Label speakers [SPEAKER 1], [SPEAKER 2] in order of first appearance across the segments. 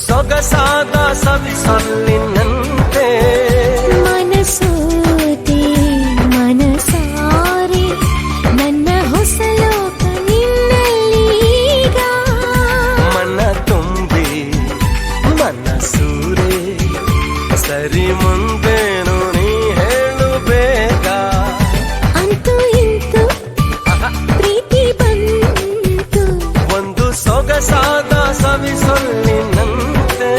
[SPEAKER 1] ಸೊಗಸಾದ ಸವಿಸೊಲ್ಲಿನಂತೆ
[SPEAKER 2] ಮನಸೋತೆ ಮನಸಾರೆ ನನ್ನ ಹೊಸ ಲೋಕ ನಿನ್ನಲ್ಲೀಗ
[SPEAKER 1] ಮನ ತುಂಬಿ ಮನಸೂರೆ ಸರಿ ಮುಂದೇನು ನೀ ಹೇಳು ಬೇಗ
[SPEAKER 2] ಅಂತೂ ಇಂತೂ ಪ್ರೀತಿ ಬಂತು
[SPEAKER 1] ಒಂದು ಸೊಗಸಾದ ಸವಿಸೊಲ್ಲಿನಂತೆ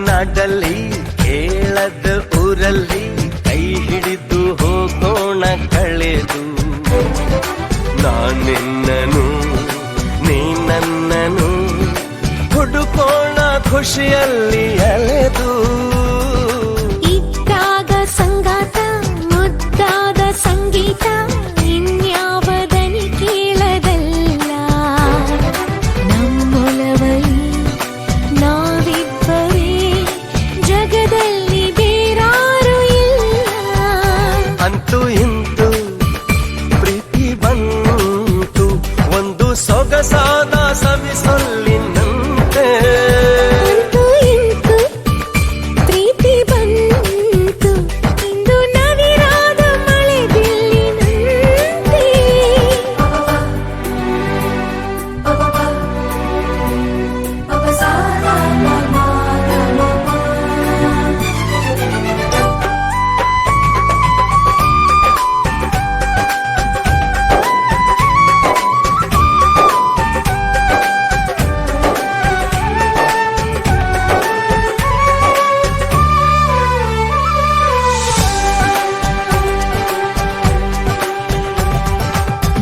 [SPEAKER 1] ನಾಡಲ್ಲಿ ಕೇಳದ ಊರಲ್ಲಿ ಕೈ ಹಿಡಿದು ಹೋಗೋಣ ಕಳೆದು ನಾನಿನ್ನನು ನೀ ನನ್ನನು ಹುಡುಕೋಣ ಖುಷಿಯಲ್ಲಿ ಅಲೆದು
[SPEAKER 2] ಇದ್ದಾಗ ಸಂಗಾತ ಮುದ್ದಾದ ಸಂಗೀತ ಇನ್ಯಾವ ದನಿ ಕೇಳದಲ್ಲ ನಮ್ಮೊಲವಲಿ ನಾವಿಬ್ಬರೇ ಜಗದಲ್ಲಿ ಬೇರಾರು ಇಲ್ಲ
[SPEAKER 1] ಅಂತೂ ಇಂತೂ ಪ್ರೀತಿ ಬಂತು ಒಂದು ಸೊಗಸಾದ ಸವಿಸೊಲ್ಲಿನಂತೆ
[SPEAKER 2] ಅಂತೂ ಇಂತೂ ಪ್ರೀತಿ ಬಂತು ಇಂದು ನವಿರಾದ ಮಳೆ ಬಿಲ್ಲಿನಂತೆ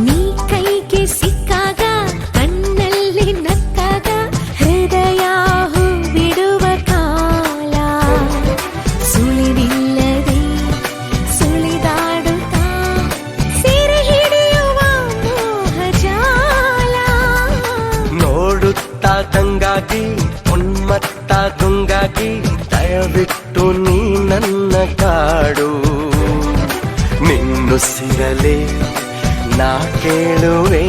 [SPEAKER 2] ನೀ ಕೈಗೆ ಸಿಕ್ಕಾಗ ಕಣ್ಣಲ್ಲಿ ನಕ್ಕಾಗ ಹೃದಯ ಹೂ ಬಿಡುವ ಕಾಲ ಸುಳಿವಿಲ್ಲದೆ ಸುಳಿದಾಡುತ್ತಾ ಸೆರೆ ಹಿಡಿಯುವ ಮೋಹಜಾಲ
[SPEAKER 1] ನೋಡುತ್ತಾ ತಂಗಾಗಿ ಉನ್ಮತ್ತ ದುಂಗಾಗಿ ದಯವಿಟ್ಟು ನೀ ನನ್ನ ಕಾಡು ನಿನ್ನುಸಿರಲೆ ನಾ ಕೇಳುವೆ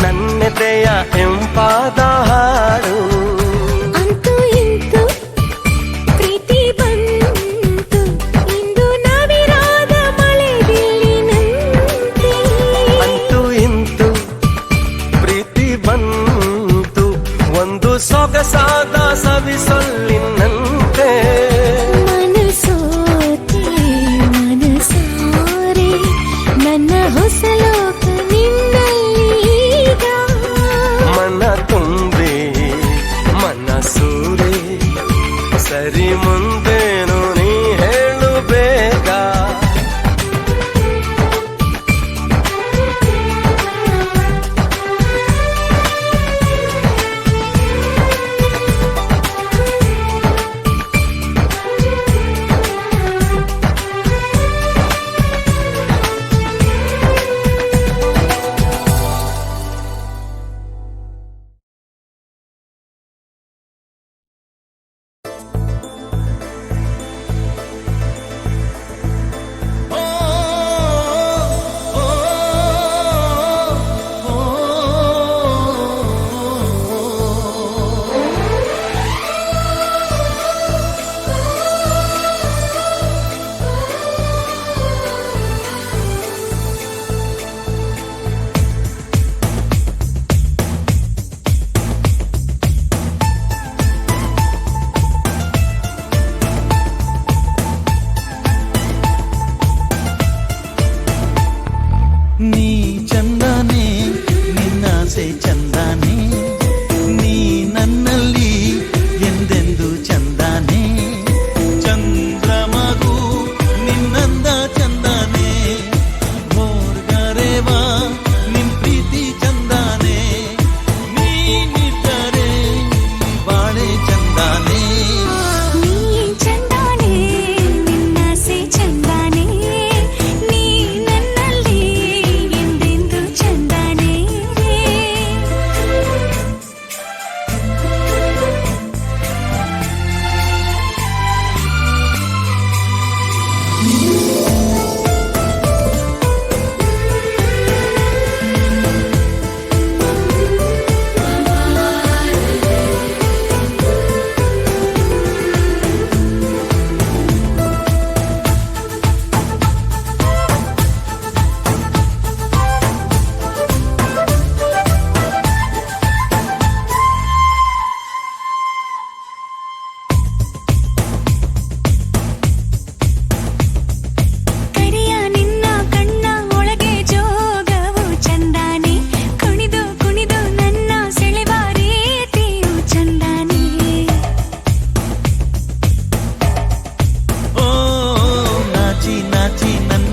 [SPEAKER 1] ನನ್ನೆದೆಯ ಎಂಪಾದ ಹಾಡು
[SPEAKER 2] ಅಂತೂ ಇಂತೂ ಪ್ರೀತಿ ಬಂತು ಇಂದು ನವಿರಾದ ಮಳೆ ಬಿಲ್ಲಿನಂತೆ
[SPEAKER 1] ಅಂತೂ ಇಂತೂ ಪ್ರೀತಿ ಬಂತು ಒಂದು ಸೊಗಸಾದ ಸವಿಸೊಲ್ಲಿನಂತೆ
[SPEAKER 2] ಮನಸೋತೆ ಮನಸಾರೆ ನನ್ನ ಹೊಸ ಲೋಕ ನಿನ್ನಲ್ಲೀಗ
[SPEAKER 1] ಮನ ತುಂಬಿ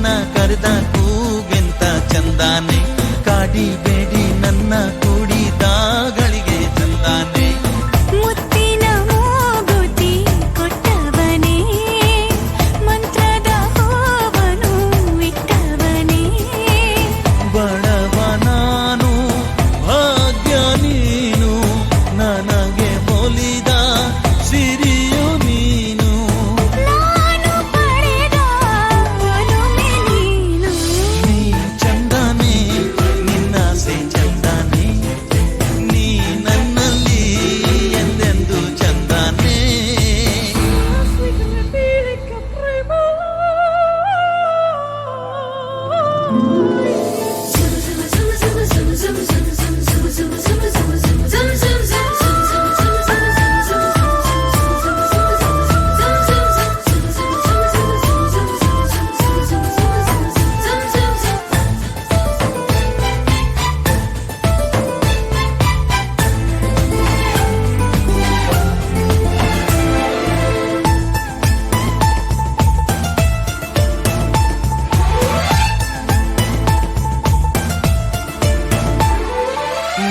[SPEAKER 3] ನನ್ನ ಕರೆದ ಕೂಗೆಂತ ಚಂದಾನೆ, ಕಾಡಿಬೇಡಿ ನನ್ನ ಕೂಡಿದಾಗಳಿಗೆ ಚಂದಾನೆ.
[SPEAKER 2] ಮುತ್ತಿನ ಮೂಗುತಿ ಕೊಟ್ಟವನೇ, ಮಂತ್ರದ ಹೂವನ್ನು ಇಟ್ಟವನೇ.
[SPEAKER 3] ಬಡವ ನಾನು ಭಾಗ್ಯ ನೀನು, ನನಗೆ ಒಲಿದ ಸಿರಿಯು ನೀನು.
[SPEAKER 2] ನಾನು ಪಡೆದ ಒಲುಮೆ ನೀನು.
[SPEAKER 3] ನೀ ಚಂದಾನೆ ನಿನ್ನಾಸೆ ಚಂದಾನೆ, ನೀ ನನ್ನಲ್ಲಿ ಎಂದೆಂದು ಚಂದಾನೆ.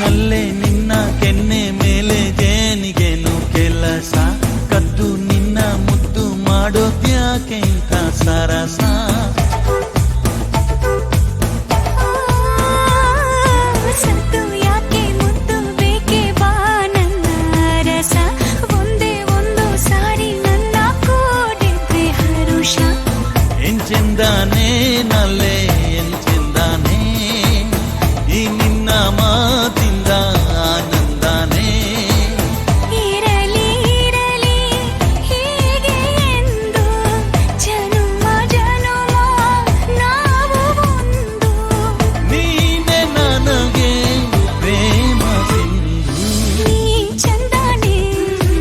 [SPEAKER 3] ನಲ್ಲೆ ನಿನ್ನ ಕೆನ್ನೆ ಮೇಲೆ ಜೇನಿಗೇನು ಕೆಲಸ, ಕದ್ದು ನಿನ್ನ ಮುದ್ದು ಮಾಡೋದ್ಯಾಕೆ ಇಂಥ ಸರಸ.
[SPEAKER 2] ಸತ್ತು ಯಾಕೆ ಮುದ್ದು ಬೇಕೆ ಬಾ ನನ್ನ ರಸ, ಒಂದೇ ಒಂದು ಸಾರಿ ನನ್ನ ಕೂಡಿದ್ರೆ ಹರುಷ.
[SPEAKER 3] ಎಂಚೆಂದಾನೆ ನಲ್ಲೆ ಎಂಚೆಂದಾನೆ, ಈ ನಿನ್ನ ಮಾತಿಂದ ಆನಂದಾನೆ.
[SPEAKER 2] ಇರಲಿ ಇರಲಿ ಹೀಗೆ ಎಂದು ಜನುಮ ಜನುಮ ನಾವು ಒಂದು.
[SPEAKER 3] ನೀನೆ ನನಗೆ ಪ್ರೇಮ ಸಿಂಧು,
[SPEAKER 2] ನೀ ಚಂದಾನೆ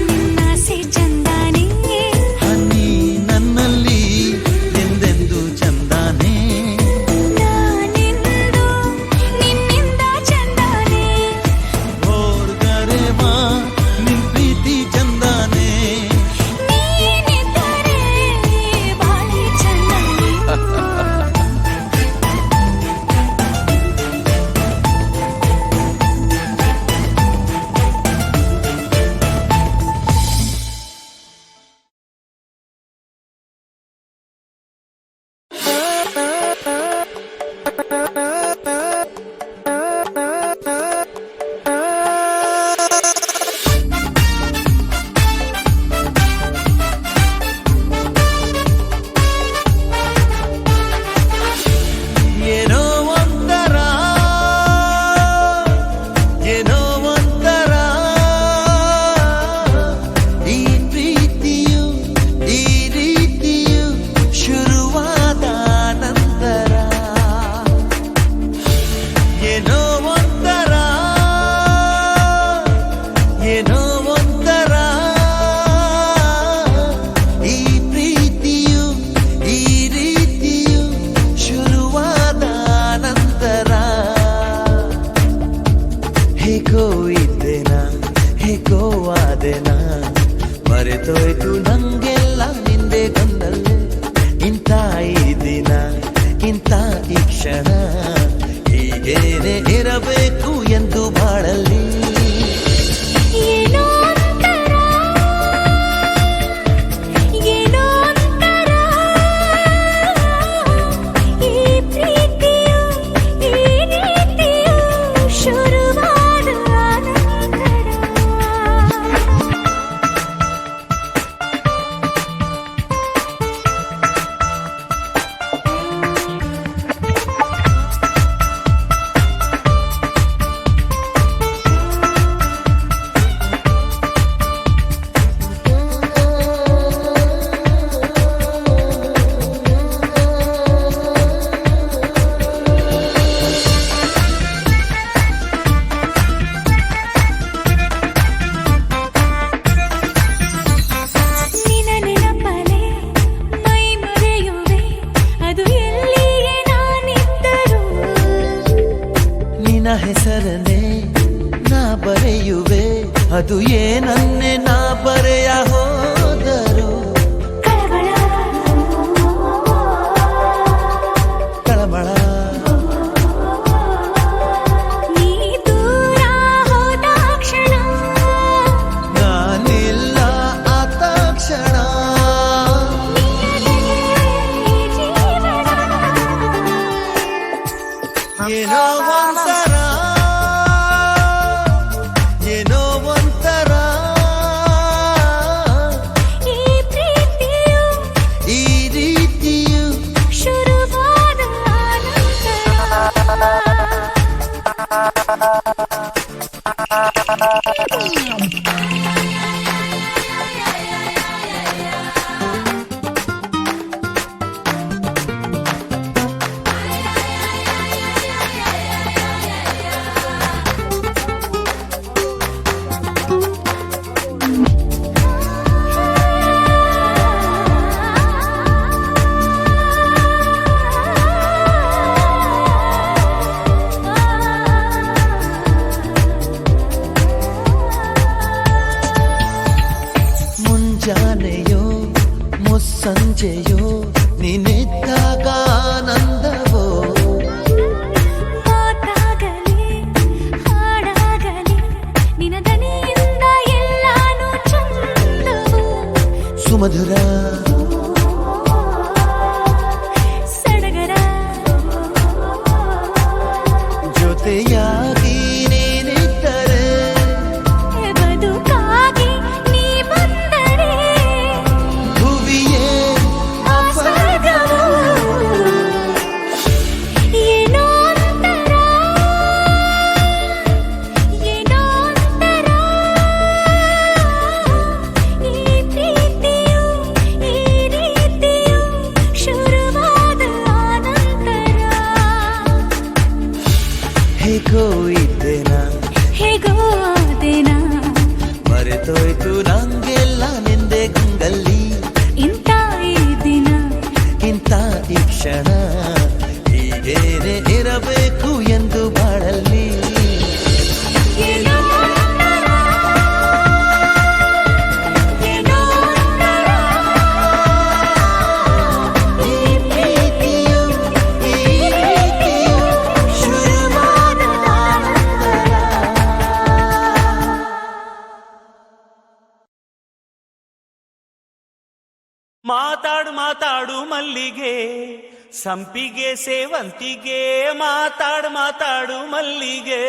[SPEAKER 2] ನಿನ್ನಾಸೆ ಚಂದಾನೆ,
[SPEAKER 3] ನೀ ನನ್ನಲ್ಲಿ ಎಂದೆಂದು ಚಂದಾನೆ.
[SPEAKER 2] ನಾನೆಂದು ನಿನ್ನಿಂದ ಚಂದಾನೆ.
[SPEAKER 3] ಹೋರ್ಗರೆವಾ ನಿನ್ ಪ್ರೀತಿ ಚಂದಾನೆ.
[SPEAKER 2] ನೀನಿದ್ದರೆ ಬಾಳೆ ಚಂದಾನೆ.
[SPEAKER 3] ಏನೋ ಒಂಥರ, ಏನೋ ಒಂಥರ, ಈ ಪ್ರೀತಿಯು ಈ ರೀತಿಯು ಶುರುವಾದ ನಂತರ. ಏನೋ ಒಂಥರ, ಏನೋ ಒಂಥರ, ಈ ಪ್ರೀತಿಯು ಈ ರೀತಿಯು ಶುರುವಾದ ನಂತರ. ಹೇಗೋ ಇದ್ದೇನಾ ಹೇಗೋ ಆದೆನಾ, ಮರೆತೋಯ್ತು ನಂಗೆಲ್ಲ ನಿಂದೆ ಗಂದಲ್ಲೇ. ಇಂಥ ಈ ದಿನ ಇಂಥ ಈ ಕ್ಷಣ ಹೀಗೇನೆ ಇರಬೇಕು ಎಂದು ಬಾಳಲ್ಲಿ.
[SPEAKER 2] ಏನೋ ಒಂಥರ, ಏನೋ ಒಂಥರ, ಈ ಪ್ರೀತಿಯು ಈ ರೀತಿಯು ಶುರುವಾದ ನಂತರ.
[SPEAKER 3] ಹೆಸರನ್ನೇ ನಾ ಬರೆಯುವೆ, ಅದು ಏನನ್ನೇ ನಾ ಬರೆಯ ಹೋದರು. ಏನೋ ಒಂಥರ ಏನೋ ಒಂಥರ
[SPEAKER 2] ಈ ಪ್ರೀತಿಯು
[SPEAKER 3] ಈ ರೀತಿಯು
[SPEAKER 2] ಶುರುವಾದ ನಂತರ
[SPEAKER 3] ಮುಂಜಾನೆಯೋ ಮುಸ್ಸಂಜೆಯೋ ನಿನ್ನಿದ್ದಾಗ ಆನಂದವೋ
[SPEAKER 2] ಮಾತಾಗಲಿ ಹಾಡಾಗಲಿ ನಿನ್ನ ದನಿಯಿಂದ ಎಲ್ಲಾನು ಚಂದವು
[SPEAKER 3] ಸುಮಧುರ
[SPEAKER 2] ಸಡಗರ
[SPEAKER 3] ಜೊತೆಯಾಗಿ ನೀನಿದ್ದರೆ
[SPEAKER 2] ಬದುಕಾಗಿ ನೀ ಬಂದರೆ
[SPEAKER 3] ಭುವಿಯೇ
[SPEAKER 2] ಆ ಸ್ವರ್ಗವು ಏನೋ ಒಂಥರ ಏನೋ ಒಂಥರ ಈ ಪ್ರೀತಿಯು ಈ ರೀತಿಯು ಶುರುವಾದ ನಂತರ
[SPEAKER 3] ಹೇಗೋ ಇದ್ದೇನಾ
[SPEAKER 2] ಹೇಗೋ ಆದೆನ
[SPEAKER 3] ಮರೆತೋಯ್ತು ನಂಗೆಲ್ಲ ನಿಂದೆ ಗಂಗಲ್ಲಿ
[SPEAKER 2] ಇಂಥ ಈ ದಿನ
[SPEAKER 3] ಇಂಥ ಈ ಕ್ಷಣ ಹೀಗೇನೆ ಇರಬೇಕು ಎಂದು ಬಾಳಲ್ಲಿ
[SPEAKER 2] ಏನೋ ಒಂಥರ ಏನೋ ಒಂಥರ
[SPEAKER 3] ಈ ಪ್ರೀತಿಯು ಈ ರೀತಿಯು ಶುರುವಾದ
[SPEAKER 4] ಮಾತಾಡು ಮಾತಾಡು ಮಲ್ಲಿಗೆ ಸಂಪಿಗೆ ಸೇವಂತಿಗೆ ಮಾತಾಡು ಮಾತಾಡು ಮಲ್ಲಿಗೆ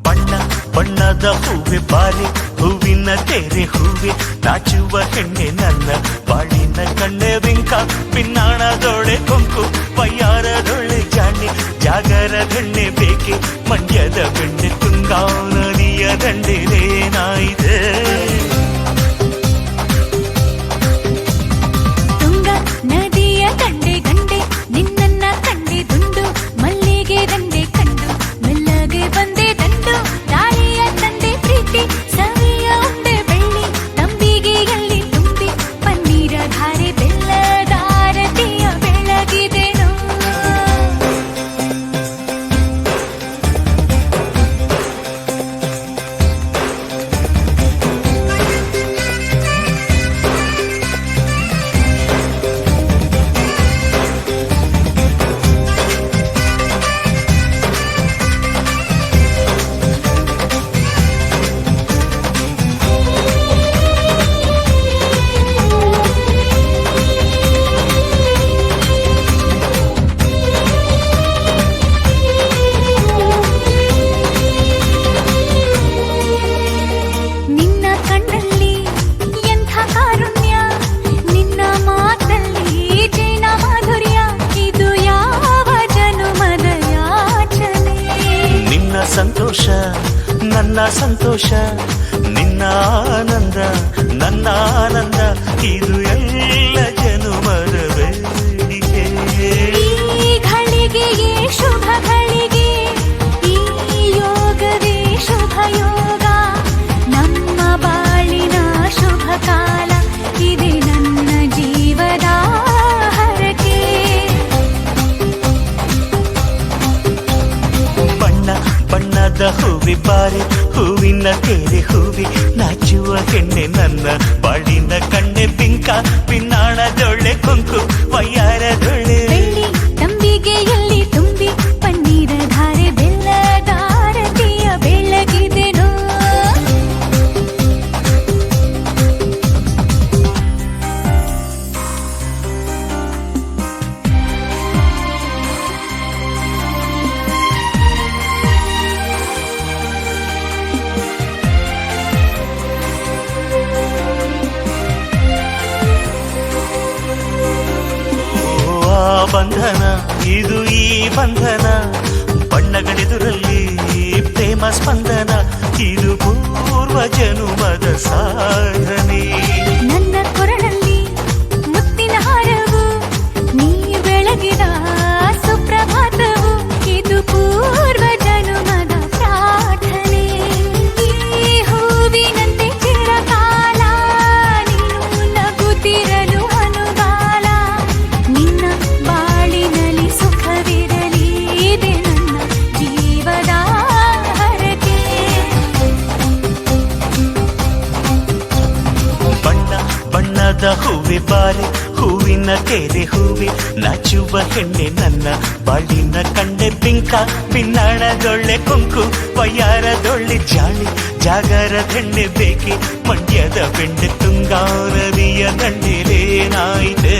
[SPEAKER 4] ಬಣ್ಣ ಬಣ್ಣದ ಹೂವೆ ಬಾರಿ ಹೂವಿನ ತೆರೆ ಹೂವೆ ನಾಚುವ ಹೆಣ್ಣೆ ನನ್ನ ಬಾಳಿನ ಕಣ್ಣೆ ಬಿಂಕ ಪಿನ್ನಾಣದೊಳೆ ಕೊಂಕು ಪಯ್ಯಾರದೊಳೆ ಜಾಣೆ ಜಾಗರ ಬೆಣ್ಣೆ ಬೇಕೆ ಮಂಡ್ಯದ ಬೆಣ್ಣೆ ತುಂಗಾ ನದಿಯ ದಂಡೆರೇನಾಯಿದೆ
[SPEAKER 2] ತುಂಗ ನದಿಯ ಗಂಡೆ ಗಂಡೆ ನಿನ್ನನ್ನ ಕಂಡೆ ದುಂಡು ಮಲ್ಲಿಗೆ ದಂಡೆ ಕಂಡು ಮೆಲ್ಲಗೆ ಬಂದೆ ದಂಡು ತಾಳಿಯ ತಂದೆ ಪ್ರೀತಿ ಸವಿಯ ಉಂಡೆ ಬೆಳ್ಳಿ ತಂಬಿಗೆಯಲ್ಲಿ ತುಂಬಿ ಪನ್ನೀರ ಧಾರೆ ಬೆಲ್ಲದಾರತಿಯ ಬೆಳಗಿದೆನೋ ನಿನ್ನ ಕಣ್ಣಲ್ಲಿ ಎಂಥ ಕಾರುಣ್ಯ ನಿನ್ನ ಮಾತಲ್ಲಿ ಜೇನ ಮಾಧುರ್ಯ ಇದು ಯಾವ ಜನುಮದ ಯಾಚನೆ
[SPEAKER 4] ನಿನ್ನ ಸಂತೋಷ ನನ್ನ ಸಂತೋಷ ನಿನ್ನ ಆನಂದ ನನ್ನ ಆನಂದ ಇದು ಎಲ್ಲ ಜನುಮದ ಬೇಡಿಕೆ
[SPEAKER 2] ಈ ಘಳಿಗೆಯೇ ಶುಭ ಘಳಿಗೆ ಈ ಯೋಗವೇ ಶುಭ ಯೋಗ ನಮ್ಮ ಬಾಳಿನ ಶುಭ
[SPEAKER 4] ಹೂವಿ ಬಾರೆ ಹೂವಿನ ಕೆರೆ ಹೂವಿ ನಾಚುವ ಹೆಣ್ಣೆ ನನ್ನ ಬಾಳಿನ ಕಣ್ಣೆ ಪಿಂಕ ಪಿನ್ನಾಣದೊಳ್ಳೆ ಕುಂಕು ವಯ್ಯಾರದೊಳ್ಳೆ
[SPEAKER 2] ಬೆಳ್ಳಿ ತಂಬಿಗೆಯಲ್ಲಿ ತುಂಬಿ ಪನ್ನೀರ ಧಾರೆ ಬೆಲ್ಲದಾರತಿಯ ಬೆಳಗಿದೆನೋ
[SPEAKER 4] ಬಂಧನ ಇದು ಈ ಬಂಧನ ಬಣ್ಣಗಳೆದುರಲ್ಲಿ ಪ್ರೇಮ ಸ್ಪಂದನ ಇದು ಪೂರ್ವ ಜನುಮದ ಸಾಧನೆ
[SPEAKER 2] ನನ್ನ ಕೊರಳಲ್ಲಿ ಮುತ್ತಿನ ಹಾರವು ನೀ ಬೆಳಗಿದ ಸುಪ್ರಭಾತವು ಇದು ಪೂರ್ವ ಜನುಮದ ಪ್ರಾರ್ಥನೆ ಈ ಹೂವಿನಂತೆ ಚಿರಕಾಲ ನೀನು ನಗುತ್ತಿರಲು ಅನುಗಾಲ ನಿನ್ನ ಬಾಳಿನಲ್ಲಿ ಸುಖವಿರಲಿ ಇದೆ ನನ್ನ ಜೀವದ ಹರಕೆ
[SPEAKER 4] ಬಣ್ಣ ಬಣ್ಣದ ಹೂವಿ ಬಾರೆ ಹೂವಿನ ಕೆರೆ ಹೂವಿ ನಾಚುವ ಹೆಣ್ಣೆ ನನ್ನ ಬಾಳಿನ ಕಂಡೆ ಪಿಂಕ ಪಿನ್ನಾಣದೊಳ್ಳೆ ಕುಂಕು ವಯ್ಯಾರದೊಳ್ಳೆ ಜಾಳಿ ಜಾಗರ ಹೆಣ್ಣೆ ಬೇಕೆ ಮಂಡ್ಯದ ಬೆಂಡೆ ತುಂಗಾರದಿಯ ದಂಡೆಲೇನಾಯಿತೆ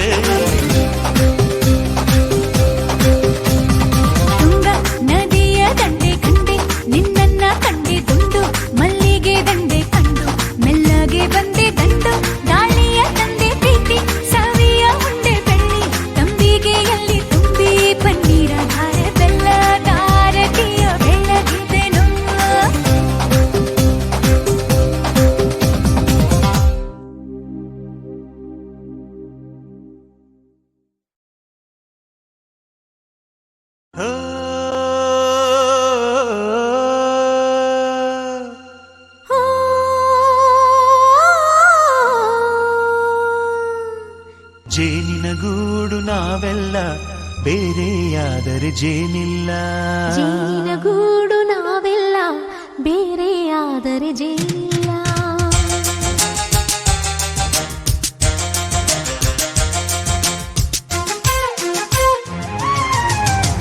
[SPEAKER 2] ತುಂಗ ನದಿಯ ದಂಡೆ ಕಂಡೆ ನಿನ್ನನ್ನ ಕಂಡೆ ದುಂಡು ಮಲ್ಲಿಗೆ ದಂಡೆ ಕಂಡು ಮೆಲ್ಲಗೆ ಬಂದೆ ದಂಡು ಗಾಳಿಯ ತಂದೆ ಪ್ರೀತಿ ಸವಿಯ ಉಂಡೆ ಬೆಳ್ಳಿ ತಂಬಿಗೆಯಲ್ಲಿ ತುಂಬಿ ಪನ್ನೀರ ಧಾರೆ ಬೆಲ್ಲದಾರತಿಯ ಬೆಳಗಿದೆನೋ
[SPEAKER 4] ಜೇನಿನ ಗೂಡು ನಾವೆಲ್ಲ ಬೇರೆಯಾದರೆ ಜೇನಿಲ್ಲ
[SPEAKER 2] ಜೇನಿನ ಗೂಡು ನಾವೆಲ್ಲ ಬೇರೆಯಾದರೆ ಜೇನಿಲ್ಲ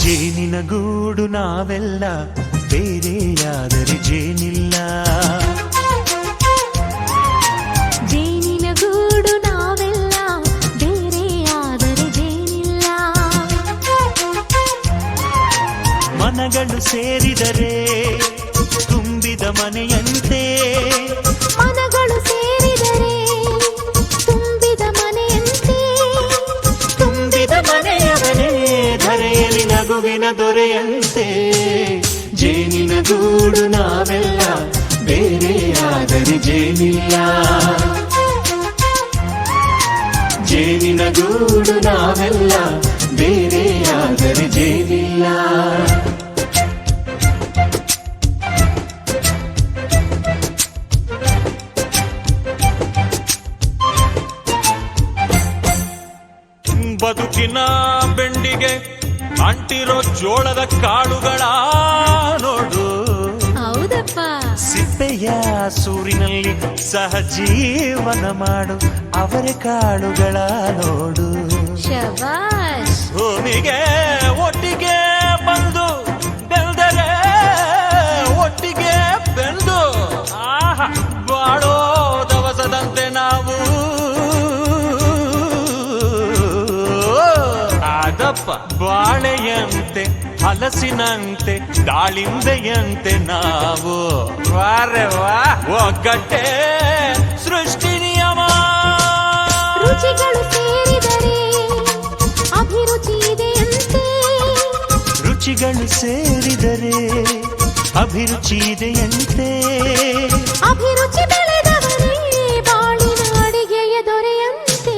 [SPEAKER 4] ಜೇನಿನ ಗೂಡು ನಾವೆಲ್ಲ ಬೇರೆಯಾದರೆ ಜೇನಿಲ್ಲ
[SPEAKER 2] ಜೇನಿನ ಗೂಡು ನಾವೆಲ್ಲ ಬೇರೆಯಾದರೆ ಜೇನಿಲ್ಲ
[SPEAKER 4] ಮನಗಳು ಸೇರಿದರೆ ತುಂಬಿದ ಮನೆಯಂತೆ
[SPEAKER 2] ಮನಗಳು ಸೇರಿದರೆ ತುಂಬಿದ ಮನೆಯಂತೆ
[SPEAKER 4] ತುಂಬಿದ ಮನೆಯವನೇ ಧರೆಯಲ್ಲಿ ನಗುವಿನ ದೊರೆಯಂತೆ ಜೇನಿನ ಗೂಡು ನಾವೆಲ್ಲ ಬೇರೆಯಾದರೆ ಜೇನಿಲ್ಲ ಜೇನಿನ ಗೂಡು ನಾವೆಲ್ಲ ಬೇರೆಯಾದರೆ ಜೇನಿಲ್ಲ
[SPEAKER 5] ಬದುಕಿನ ಬೆಂಡಿಗೆ ಅಂಟಿರೋ ಜೋಳದ ಕಾಳುಗಳ ನೋಡು
[SPEAKER 2] ಹೌದಪ್ಪ
[SPEAKER 4] ಸಿಪ್ಪೆಯ ಸೂರಿನಲ್ಲಿ ಸಹಜೀವನ ಮಾಡು ಅವರೆ ಕಾಳುಗಳ ನೋಡು
[SPEAKER 2] ಶಬಾಷ್
[SPEAKER 5] ಭೂಮಿಗೆ ಒಟ್ಟಿಗೆ ಬಂದು ಬೆಳೆದರೆ ಒಟ್ಟಿಗೆ ಬೆಳೆದು ಆಹಾ ಬಾಳೋ ದವಸದಂತೆ ನಾವು ಅದಪ್ಪ ಬಾಳೆಯಂತೆ ಹಲಸಿನಂತೆ ದಾಳಿಂಬೆಯಂತೆ ನಾವು ವಾರೆ ವಾ ಒಗ್ಗಟ್ಟೆ ಸೃಷ್ಟಿ ನಿಯಮ
[SPEAKER 2] ರುಚಿಗಳು ಸೇರಿದರೆ ಅಭಿರುಚಿ ಇದೆಯಂತೆ
[SPEAKER 4] ರುಚಿಗಳು ಸೇರಿದರೆ ಅಭಿರುಚಿ ಇದೆಯಂತೆ
[SPEAKER 2] ಅಭಿರುಚಿ ಬೆಳೆದವರೇ ಬಾಳಿನ ಅಡಿಗೆಯ ದೊರೆಯಂತೆ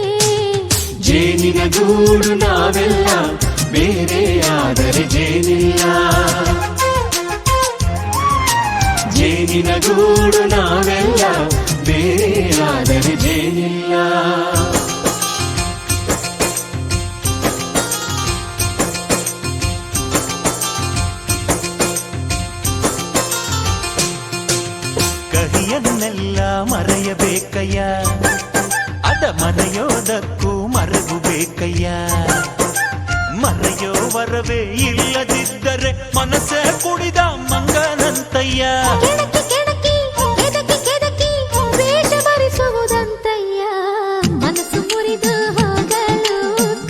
[SPEAKER 3] ಜೇನಿನ ಗೂಡು ನಾವೆಲ್ಲ ಬೇರೆಯಾದರೆ ಜೇನಿಲ್ಲ ಜೇನಿನ ಗೂಡು ನಾವೆಲ್ಲ ಬೇರೆಯಾದರೆ ಜೇನಿಲ್ಲ
[SPEAKER 4] ನೋವನ್ನೆಲ್ಲ ಮರೆಯಬೇಕಯ್ಯ, ಅದ ಮರೆಯೋದಕ್ಕೂ ಮರಗು ಬೇಕಯ್ಯ. ಮರೆಯೋ ವರವೇ ಇಲ್ಲದಿದ್ದರೆ ಮನಸ್ಸೇ ಕುಡಿದ ಮಂಗನಂತಯ್ಯ.
[SPEAKER 2] ಕೆಣಕಿ ಕೆದಕಿ ಕೆದಕಿ ವೇಷ ಭರಿಸುವುದಂತಯ್ಯ. ಮನಸ್ಸು ಮುರಿದು ಹೋಗಲು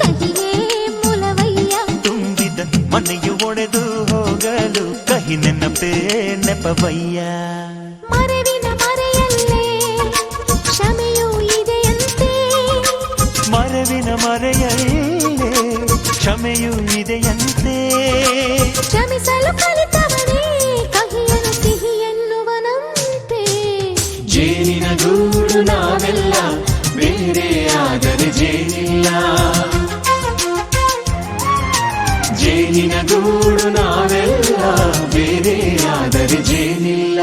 [SPEAKER 2] ಕಹಿಯೇ ಮೂಲವಯ್ಯ.
[SPEAKER 4] ತುಂಬಿದ ಮನೆಯು ಒಡೆದು ಹೋಗಲು ಕಹಿ ನೆನಪೇ ನೆಪವಯ್ಯ.
[SPEAKER 2] ಮರವಿನ ಮರೆಯಲ್ಲೇ ಕ್ಷಮೆಯೂ ಇದೆಯಂತೆ.
[SPEAKER 4] ಮರವಿನ ಮರೆಯಲ್ಲೇ ಕ್ಷಮೆಯೂ ಇದೆಯಂತೆ.
[SPEAKER 2] ಕ್ಷಮಿಸಲು ಕಲಿತವನೇ ಕಹಿಯನು ಸಿಹಿ ಎನ್ನುವನಂತೆ.
[SPEAKER 3] ಜೇನಿನ ಗೂಡು ನಾವೆಲ್ಲ ಬೇರೆ ಆದರೆ ಜೇನಿಲ್ಲ. ಜೇನಿನ ಗೂಡು ನಾವೆಲ್ಲ ಬೇರೆ ಆದರೆ ಜೇನಿಲ್ಲ.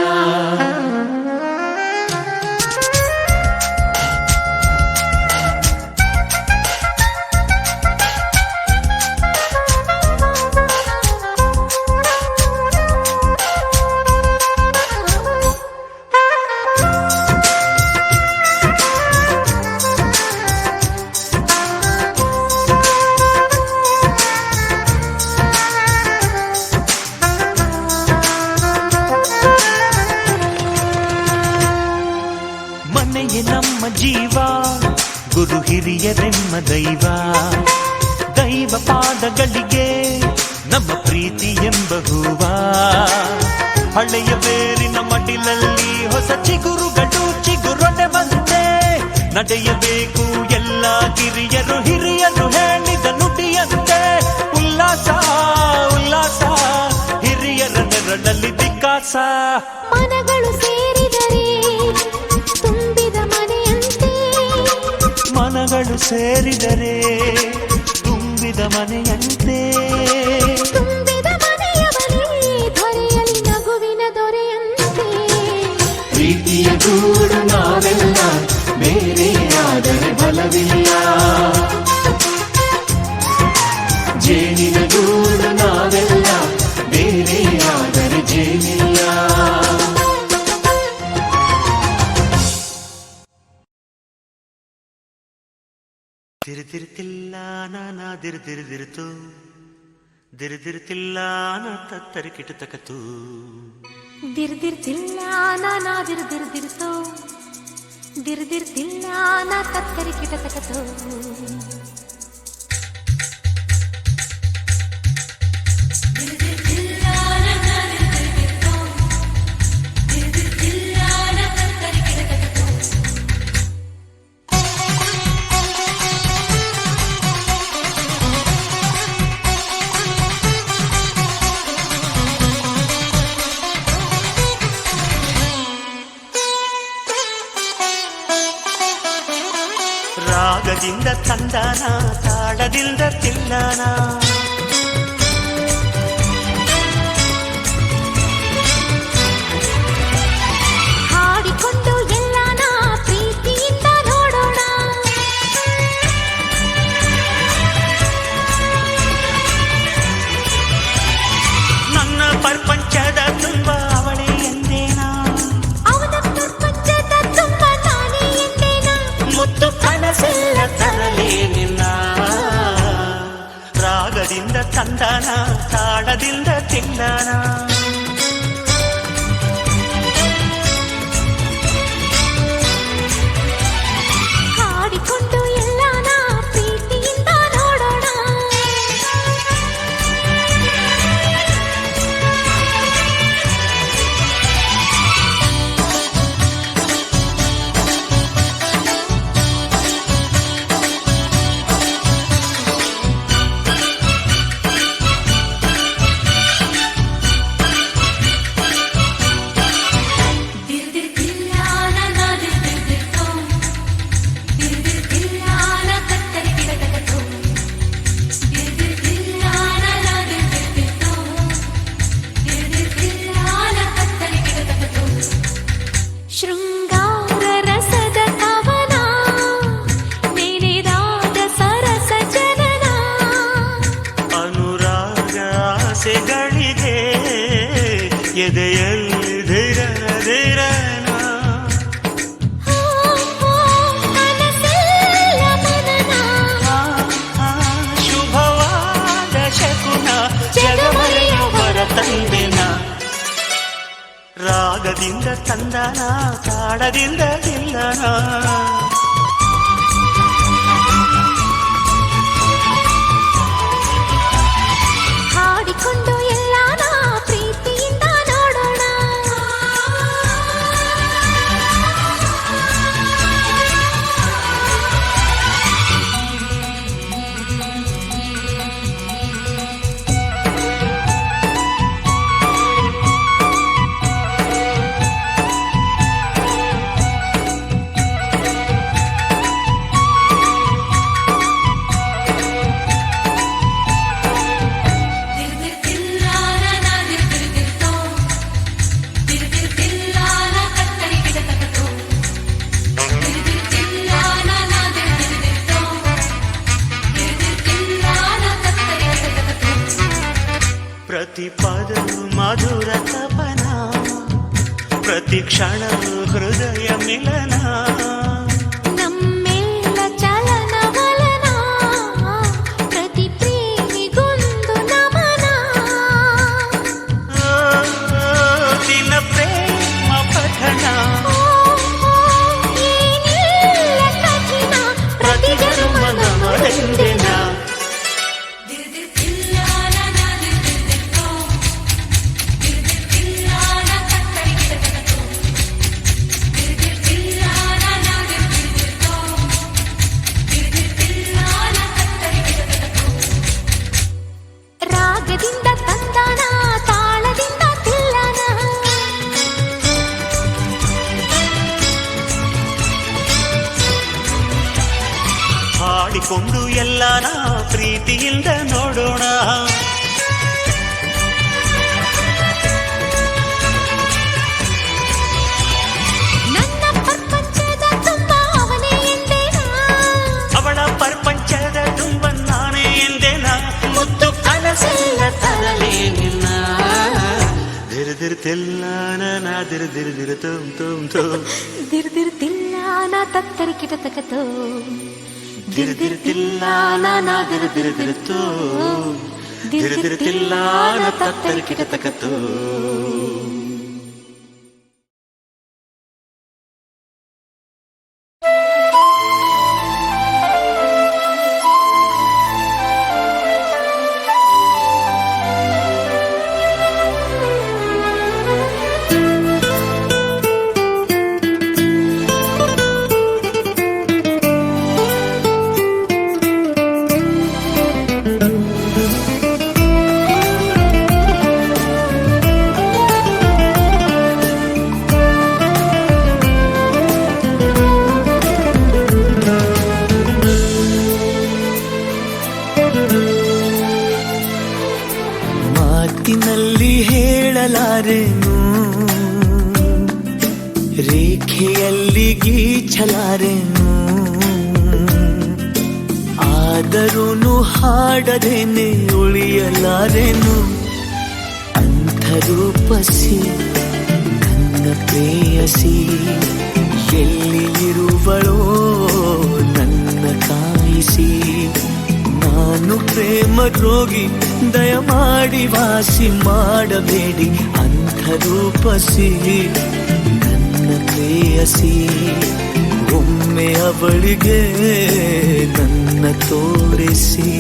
[SPEAKER 4] ಮನೆಯೇ ನಮ್ಮ ಜೀವ, ಗುರು ಹಿರಿಯರೆಮ್ಮ ದೈವ. ದೈವ ಪಾದಗಳಿಗೆ ನಮ್ಮ ಪ್ರೀತಿ ಎಂಬ ಹೂವ. ಹಳೆಯ ಬೇರಿನ ಮಡಿಲಲ್ಲಿ ಹೊಸ ಚಿಗುರುಗಳು ಚಿಗುರೊಡೆ ಬಂದೆ. ನಡೆಯಬೇಕು ಎಲ್ಲ ಕಿರಿಯರು ಹಿರಿಯರು ಹೇಳಿದ ನುಡಿಯಂತೆ. ಉಲ್ಲಾಸ ಉಲ್ಲಾಸ ಹಿರಿಯರ ನೆರಳಲ್ಲಿ ವಿಕಾಸ.
[SPEAKER 2] ಮನಗಳು ಸೇರಿದರೆ ತುಂಬಿದ ಮನೆಯಂತೆ.
[SPEAKER 4] ಮನಗಳು ಸೇರಿದರೆ ತುಂಬಿದ ಮನೆಯಂತೆ.
[SPEAKER 2] ತುಂಬಿದ ಮನೆಯವನೇ ಧರೆಯಲ್ಲಿ ನಗುವಿನ ದೊರೆಯಂತೆ.
[SPEAKER 3] ಪ್ರೀತಿಯ ಗೂಡು ನಾವೆಲ್ಲ ಬೇರೆ ಆದರೆ ಬಲವಿಲ್ಲ. ಜೇನಿನ ಗೂಡು ನಾವೆಲ್ಲ ಬೇರೆ ಆದರೆ ಜೇನಿಲ್ಲ.
[SPEAKER 4] ದಿರ್ದಿರ್ತಿಲ್ಲ ನಾನಾ ದಿರ್ದಿರ್ದಿರ್ತು, ದಿರ್ದಿರ್ತಿಲ್ಲ ನಾ ತತ್ತರಿ ಕಿಟತಕತು.
[SPEAKER 2] ದಿರ್ದಿರ್ತಿಲ್ಲ ನಾನಾ ದಿರ್ದಿರ್ದಿರ್ತೋ. ದಿರ್ದಿರ್ತಿಲ್ಲ ನಾ ತತ್ತರಿ ಕಿಟತಕತೋ.
[SPEAKER 4] ರಾಗದಿಂದ ತಂದಾನ, ತಾಳದಿಂದ ತಿಲ್ಲಾನ.
[SPEAKER 2] ಹಾಡಿಕೊಂಡು ಎಲ್ಲಾನ ಪ್ರೀತಿಯಿಂದ ನೋಡೋಣ.
[SPEAKER 4] ನನ್ನ ಪ್ರಪಂಚದ ತುಂಬ ಅವಳೇ ಎಂದೇನಾ.
[SPEAKER 2] ಅವನ ಪ್ರಪಂಚದ ತುಂಬ ನಾನೇ ಎಂದೇನ.
[SPEAKER 4] ಮುತ್ತು ಕನಸೆಲ್ಲ ತರಲೇ ನಿನ್ನ. ರಾಗದಿಂದ ತಂದಾನ, ತಾಳದಿಂದ ತಿಲ್ಲಾನ.
[SPEAKER 2] ಹಾಡಿಕೊಂಡು ಎಲ್ಲಾನ ಪ್ರೀತಿಯಿಂದ ನೋಡೋಣ.
[SPEAKER 4] ಎದೆಯಲ್ಲಿ ಧೀರನ ಧೀರನ ತಂದನ ತಾಳದಿಂದ ಇಲ್ಲನ
[SPEAKER 2] ಹಾಡಿಕೊಂಡು ಎಲ್ಲಾನ ಪ್ರೀತಿಯಿಂದ ನೋಡೋಣ.
[SPEAKER 4] ಪ್ರತಿ ಪದ ಮಧುರ ತಪನ ಪ್ರತಿ ಕ್ಷಣ ಹೃದಯ ಮಿಲನ
[SPEAKER 2] ನಮ್ಮೆಲ್ಲ ಚಲನವಲನ ಪ್ರತಿ ಪ್ರೇಮಿಗೊಂದು ನಮನ.
[SPEAKER 4] ದಿನ ಪ್ರೇಮ ಪಠಣ
[SPEAKER 2] ಏನಿಲ್ಲ ಕಠಿಣ
[SPEAKER 4] ಪ್ರತಿ ಜನ್ಮ ನಮದೆಂದಿನ
[SPEAKER 2] ರಾಗದಿಂದ ತಂದನ ತಾಳದಿಂದ ತಿಲ್ಲನ.
[SPEAKER 4] ಹಾಡಿಕೊಂಡು ಎಲ್ಲಾನ ಪ್ರೀತಿಯಿಂದ ನೋಡೋಣ.
[SPEAKER 2] ನನ್ನ ಪ್ರಪಂಚದ ತುಂಬ ಅವನೇ ಎಂದೇನಾ,
[SPEAKER 4] ಅವಳ ಪ್ರಪಂಚದ ತುಂಬ ನಾನೇ ಎಂದೆನ ಮುದ್ದು ಕನಸೆಲ್ಲ ತರಲೇ ನಿನ್ನ ದಿರ್ದಿರ್ತಿಲ್ಲ ನಾ ದಿರ್ದಿರ್ದಿರ ತುಮ್ ತುಮ್ ತುಮ್
[SPEAKER 2] ದಿರ್ದಿರ್ತಿಲ್ಲ ನಾ ತತ್ತರಿ ಕಿಟತಕತೋ,
[SPEAKER 4] ದಿರ್ದಿರ್ತಿಲ್ಲ ನಾ ದಿರ್ದಿರ್ದಿರ ತುಮ್ ದಿರ್ದಿರ್ತಿಲ್ಲ ನಾ ತತ್ತರಿ ಕಿಟತಕತೋ. ಮಾತಿನಲ್ಲಿ ಹೇಳಲಾರೆನು, ರೇಖೆಯಲ್ಲಿ ಗೀಚಲಾರೆನು, ಆದರೂನು ಹಾಡದೇನೆ ಉಳಿಯಲಾರೆನು. ಅಂಥರೂಪಸಿ ನನ್ನ ಪ್ರೇಯಸಿ ಎಲ್ಲಿ ಇರುವಳೋ ನನ್ನ ಕಾಯಿಸಿ. ನಾನು ಪ್ರೇಮ ರೋಗಿ ದಯಮಾಡಿ ವಾಸಿ ಮಾಡಬೇಡಿ. ಅಂಥರೂಪಸಿ ನನ್ನ ಪ್ರೇಯಸಿ ಒಮ್ಮೆ ಅವಳಿಗೆ ನನ್ನ ತೋರಿಸಿ.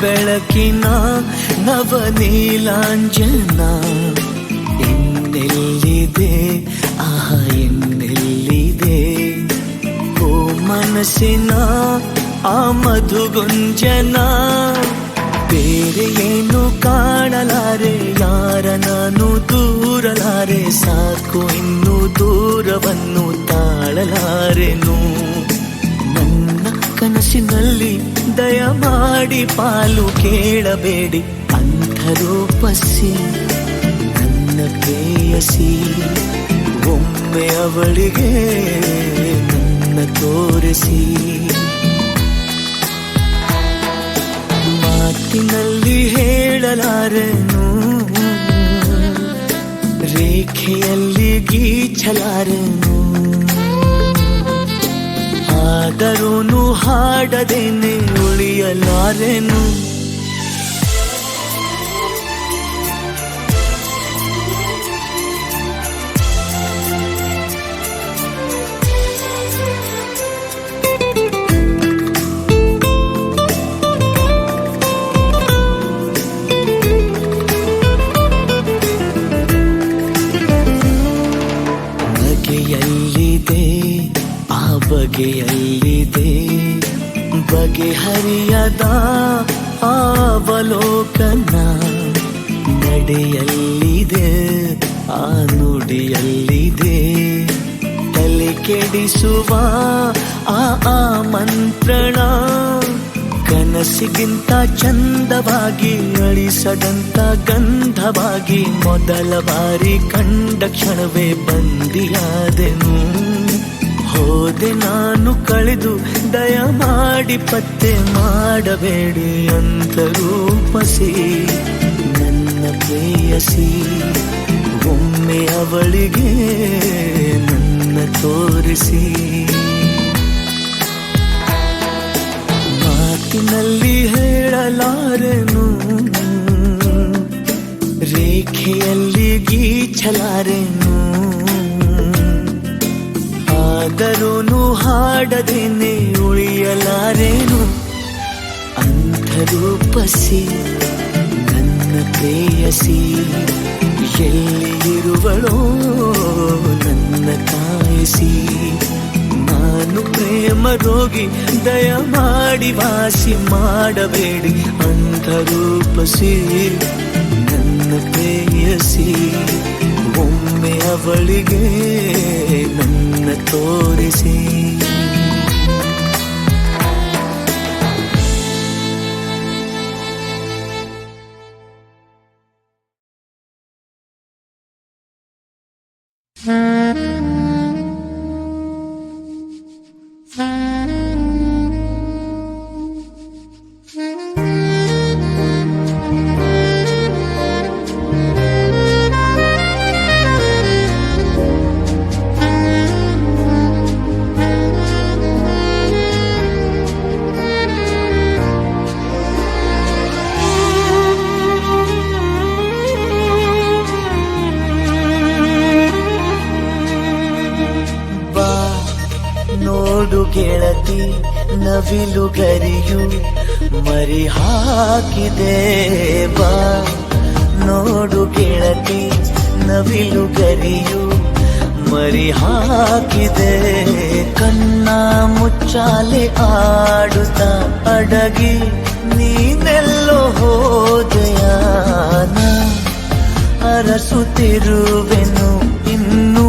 [SPEAKER 4] ಬೆಳಕಿನ ನವನೀಲಾಂಜನ ಇನ್ನೆಲ್ಲಿದೆ, ಆಹ ಇನ್ನೆಲ್ಲಿದೆ. ಓ ಮನಸ್ಸಿನ ಆ ಮಧುಗುಂಜನ ಬೇರೆ ಏನು ಕಾಣಲಾರೆ ಯಾರ ನಾನು ದೂರಲಾರೆ ಸಾಕು ಇನ್ನು ದೂರವನ್ನು ತಾಳಲಾರೆನು ನನ್ನ ಕನಸಿನಲ್ಲಿ ದಯಮಾಡಿ ಪಾಲು ಕೇಳಬೇಡಿ ಅಂಧರೂಪಸಿ ನನ್ನ ಪ್ರೇಯಸಿ ಒಮ್ಮೆ ಅವಳಿಗೆ ನನ್ನ ತೋರಿಸಿ ಮಾತಿನಲ್ಲಿ ಹೇಳಲಾರೆನು ರೇಖೆಯಲ್ಲಿ ಗೀಚಲಾರೆನು ಆದರೂನು ಹಾಡದೇನೆ ಉಳಿಯಲಾರೆನು ಬಗೆಯಲ್ಲಿದೆ ಆ ಬಗೆಯಲ್ಲಿದೆ ಬಗೆಹರಿಯದ ಅವಲೋಕನ ನಡೆಯಲ್ಲಿದೆ ಆ ನುಡಿಯಲ್ಲಿದೆ ತಲೆ ಕೆಡಿಸುವ ಆ ಮಂತ್ರಣ ಕನಸಿಗಿಂತ ಚಂದವಾಗಿ ಅಳಿಸದಂತ ಗಂಧವಾಗಿ ಮೊದಲ ಬಾರಿ ಕಂಡ ಕ್ಷಣವೇ ಬಂದಿಯಾದೆನು ಹೋದೆ ನಾನು ಕಳೆದು ದಯಮಾಡಿ ಪತ್ತೆ ಮಾಡಬೇಡಿ ಅಂತ ರೂಪಸಿ ನನ್ನ ಪ್ರೇಯಸಿ ಒಮ್ಮೆ ಅವಳಿಗೆ ನನ್ನ ತೋರಿಸಿ ಮಾತಿನಲ್ಲಿ ಹೇಳಲಾರೆನು ರೇಖೆಯಲ್ಲಿ ಗೀಚಲಾರೆನು ಆದರೂನು ಹಾಡದೇನೆ ಉಳಿಯಲಾರೆನು ಅಂಧರೂಪಸಿ ನನ್ನ ಪ್ರೇಯಸಿ ಎಲ್ಲಿರುವಳೋ ನನ್ನ ಕಾಯಿಸಿ ನಾನು ಪ್ರೇಮ ರೋಗಿ ದಯಮಾಡಿ ವಾಸಿ ಮಾಡಬೇಡಿ ಅಂಧರೂಪಸಿ ನನ್ನ ಪ್ರೇಯಸಿ ಒಮ್ಮೆ ಅವಳಿಗೆ ನನ್ನ ತೋರಿಸಿ ನೋಡು ಗೆಳತಿ ನವಿಲುಗರಿಯು ಮರಿ ಹಾಕಿದೆ ಬಾ ನೋಡು ಗೆಳತಿ ನವಿಲುಗರಿಯು ಮರಿ ಹಾಕಿದೆ ಕಣ್ಣ ಮುಚ್ಚಾಲೆ ಆಡುತ್ತ ಅಡಗಿ ನೀನೆಲ್ಲೋ ಹೋದೆಯಾನ ಅರಸುತ್ತಿರುವೆನು ಇನ್ನು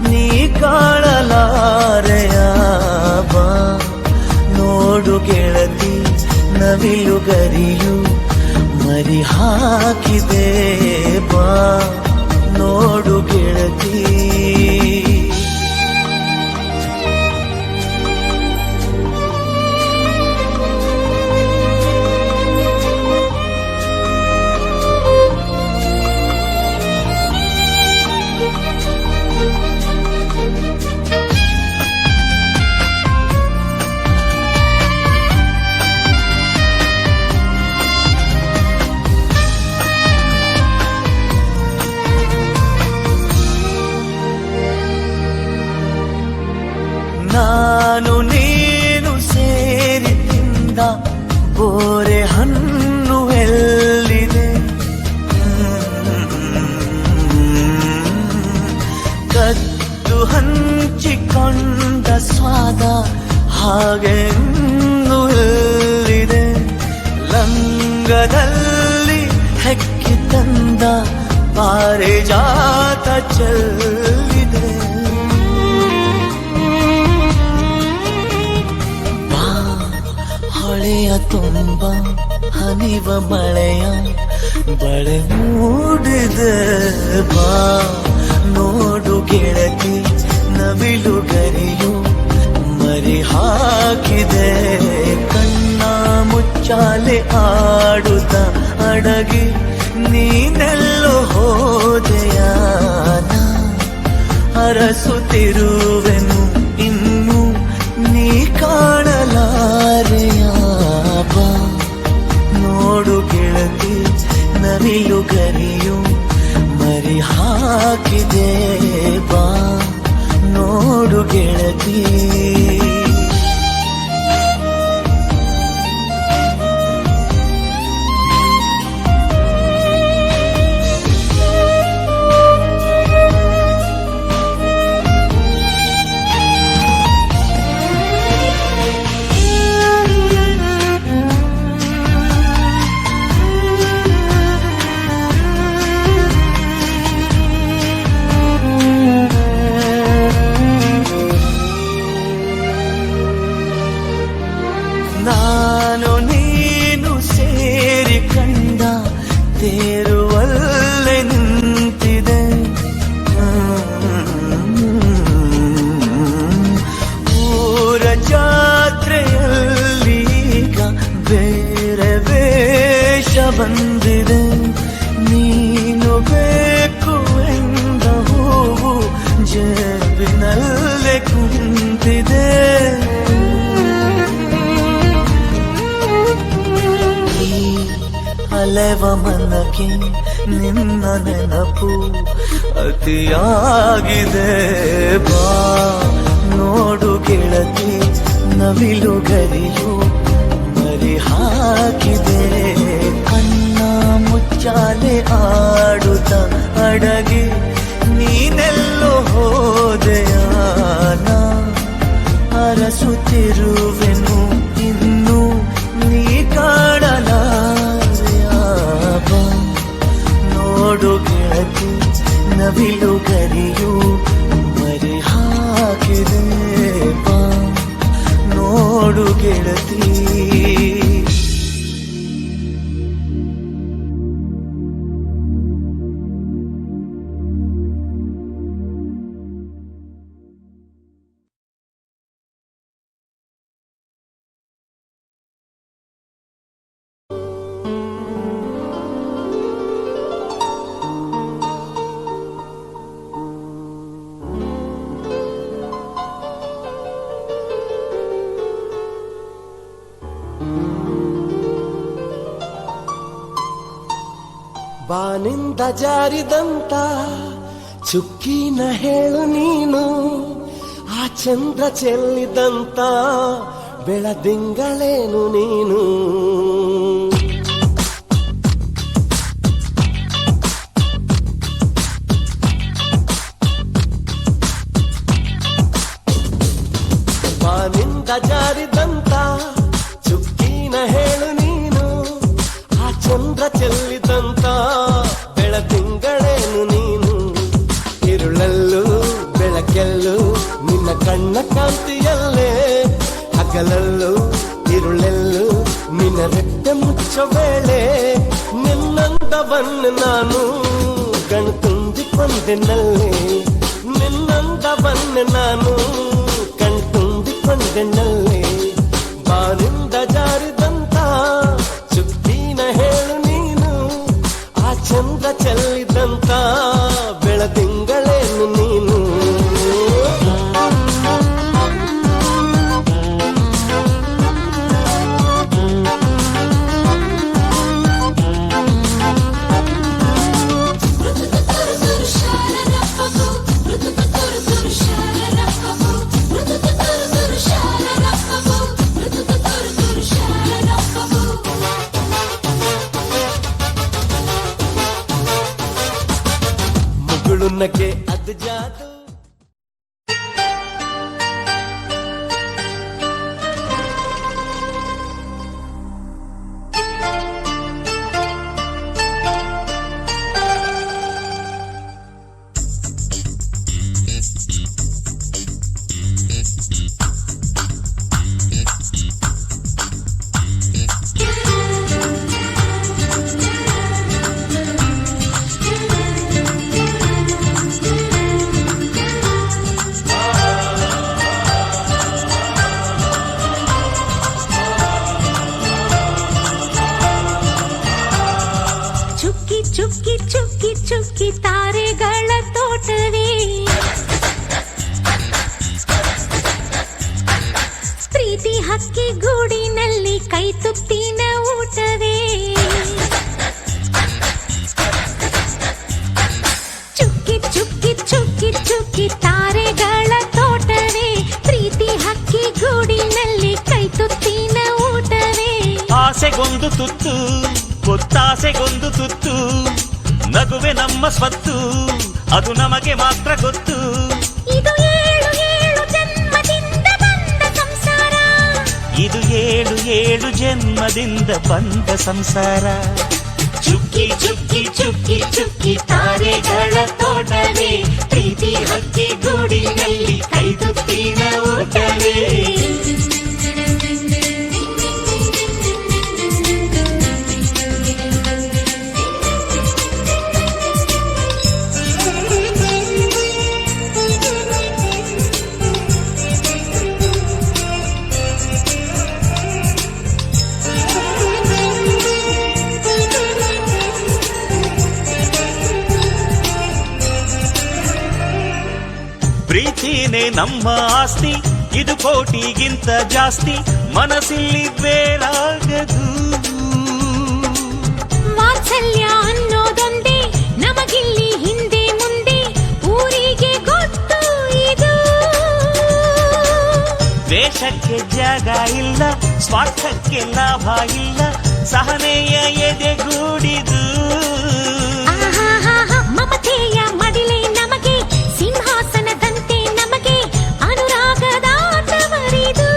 [SPEAKER 4] ನೀ ಕಾಳಲಾರೆಯ ಬಾ ನೋಡು ಗೆಳತಿ ನವಿಲುಗರಿಯು ಮರಿ ಹಾಕಿದೆ ಬಾ ನೋಡು ಗೆಳತಿ ಅಂಗದಲ್ಲಿ ಹೆಕ್ಕಿ ತಂದ ಪಾರಿಜಾತ ಚೆಲ್ಲಿದೆ ಬಾ ಹೊಳೆಯ ತುಂಬ ಹನಿವ ಮಳೆಯ ಬಳೆ ಮೂಡಿದೆ ಬಾ ನೋಡು ಗೆಳತಿ ನವಿಲು ಗರಿಯು ಮರಿ ಹಾಕಿದೆ ಕಣ್ಣ ಮುಚ್ಚಾಲೆ ಆಡುತ್ತ ಅಡಗಿ ನೀನೆಲ್ಲೋ ಹೋದೆಯಾನ ಅರಸುತ್ತಿರುವೆನು ಇನ್ನು ನೀ ಕಾಣಲಾರೆಯ ಬಾ ನೋಡು ಗೆಳತಿ ನವಿಲು ಗರಿಯು ಮರಿ ಹಾಕಿದೆ ಬಾ ನೋಡು ಗೆಳತಿ ನಾನು ನೀನು ಸೇರಿ ಕಂಡ ತೇರುವಲ್ಲೇ ನಿಂತಿದೆ ಊರ ಜಾತ್ರೆಯಲ್ಲೀಗ ಬೇರೆ ವೇಷ ಬಂದಿದೆ ನೀನು ಬೇಕು ಎಂದ ಹೂವು ಜೇಬಿನಲ್ಲೇ ಕುಂತಿದೆ ಅಲೆವ ಮನಕ್ಕೆ ನಿನ್ನ ನೆನಪು ಅತಿಯಾಗಿದೆ ಬಾ ನೋಡು ಗೆಳತಿ ನವಿಲು ಗರಿಯು ಮರಿ ಹಾಕಿದೆ ಕಣ್ಣ ಮುಚ್ಚಾಲೆ ಆಡುತ್ತ ಅಡಗಿ ನೀನೆಲ್ಲೋ ಹೋದೆಯಾನ ಅರಸುತ್ತಿರುವೆನು ಇನ್ನು ನೀ ಕಾಣಲಾರೆಯ ಬಾ ನೋಡು ಗೆಳತಿ ನವಿಲು ಗರಿಯು ಮರಿ ಹಾಕಿದೆ ಬಾ ನೋಡು ಗೆಳತಿ
[SPEAKER 1] ಬಾನಿಂದ ಜಾರಿದಂತ ಚುಕ್ಕಿನ ಹೇಳು ನೀನು ಆ ಚಂದ್ರ ಚೆಲ್ಲಿದಂತ ಬೆಳದಿಂಗಳೇನು ನೀನು ಬಾನಿಂದ ಜಾರಿದಂತ ಚುಕ್ಕಿನ ಹೇಳು ನೀನು ಆ ಚಂದ್ರ ಚೆಲ್ಲಿದಂತ ಬೆಳದಿಂಗಳೇನು ನೀನು ഇരുಳಲ್ಲೂ ಬೆಳಕೆಲ್ಲೂ ನಿನ್ನ ಕಣ್ಣ ಕಾಂತಿಯಲ್ಲೇ ಹಗಲಲ್ಲೂ ഇരുಳೆಲ್ಲೂ ನಿನ್ನ ರೆಟ್ಟೆ ಮುಚ್ಚೋ ವೇಳೆ ನಿನ್ನಂದವನ್ನು ನಾನು ಕಣ್ತುಂಬಿಕೊಂಡೆನಲ್ಲೇ ನಿನ್ನಂದವನ್ನು ನಾನು ಕಣ್ತುಂಬಿಕೊಂಡೆನಲ್ಲೇ ಬಾನಿಂದ ಜಾರಿದಂತ ಚುಕ್ಕಿನ ಹೇಳು ನೀನು ಆ ಚಂದ್ರ ಚೆಲ್ಲಿದಂತ ಬೆಳದಿಂಗಳೇನು ನೀನು ಮುಗುಳುನಗೆ ಅದು ಜಾದು
[SPEAKER 2] ಚುಕ್ಕಿ ತಾರೆಗಳ ತೋಟವೇ ಪ್ರೀತಿ ಹಕ್ಕಿ ಗೂಡಿನಲ್ಲಿ ಕೈ ತುತ್ತಿನ ಊಟವೇ ಚುಕ್ಕಿ ಚುಕ್ಕಿ ಚುಕ್ಕಿ ಚುಕ್ಕಿ ತಾರೆಗಳ ತೋಟವೇ ಪ್ರೀತಿ ಹಕ್ಕಿ ಗೂಡಿನಲ್ಲಿ ಕೈ ತುತ್ತಿನ ಊಟವೇ
[SPEAKER 4] ಆಸೆಗೊಂದು ತುತ್ತು ಗೊತ್ತಾಸೆಗೊಂದು ತುತ್ತು ನಗುವೆ ನಮ್ಮ ಸ್ವತ್ತು ಅದು ನಮಗೆ ಮಾತ್ರ ಗೊತ್ತು
[SPEAKER 2] ಇದು ಏಳು ಏಳು ಜನ್ಮದಿಂದ ಬಂದ ಸಂಸಾರ
[SPEAKER 4] ಇದು ಏಳು ಏಳು ಜನ್ಮದಿಂದ ಬಂದ ಸಂಸಾರ
[SPEAKER 3] ಚುಕ್ಕಿ ಚುಕ್ಕಿ ಚುಕ್ಕಿ ಚುಕ್ಕಿ ತಾರೆಗಳ ತೋಟವೇ ಪ್ರೀತಿ ಹಕ್ಕಿ ಗೂಡಿನಲ್ಲಿ ಕೈ ತುತ್ತಿನ ಊಟವೇ
[SPEAKER 4] ಪ್ರೀತಿನೇ ನಮ್ಮ ಆಸ್ತಿ ಇದು ಕೋಟಿಗಿಂತ ಜಾಸ್ತಿ ಮನಸ್ಸಿಲ್ಲಿ ಬೇರಾಗದು
[SPEAKER 2] ವಾತ್ಸಲ್ಯ ಅನ್ನೋದೊಂದೇ ನಮಗಿಲ್ಲಿ ಹಿಂದೆ ಮುಂದೆ ಊರಿಗೆ ಗೊತ್ತು ಇದು
[SPEAKER 4] ವೇಷಕ್ಕೆ ಜಾಗ ಇಲ್ಲ ಸ್ವಾರ್ಥಕ್ಕೆ ಲಾಭ ಇಲ್ಲ ಸಹನೆಯ ಎದೆಗೂಡಿದು
[SPEAKER 2] ಆಹಾಹಾಹಾ, ಮಮತೆಯ ಮಡಿಲೆ ನಮಗೆ ಸಿಂಹಾಸನದಂತೆ ನಮಗೆ ಅನುರಾಗದ ಆಟವರಿದು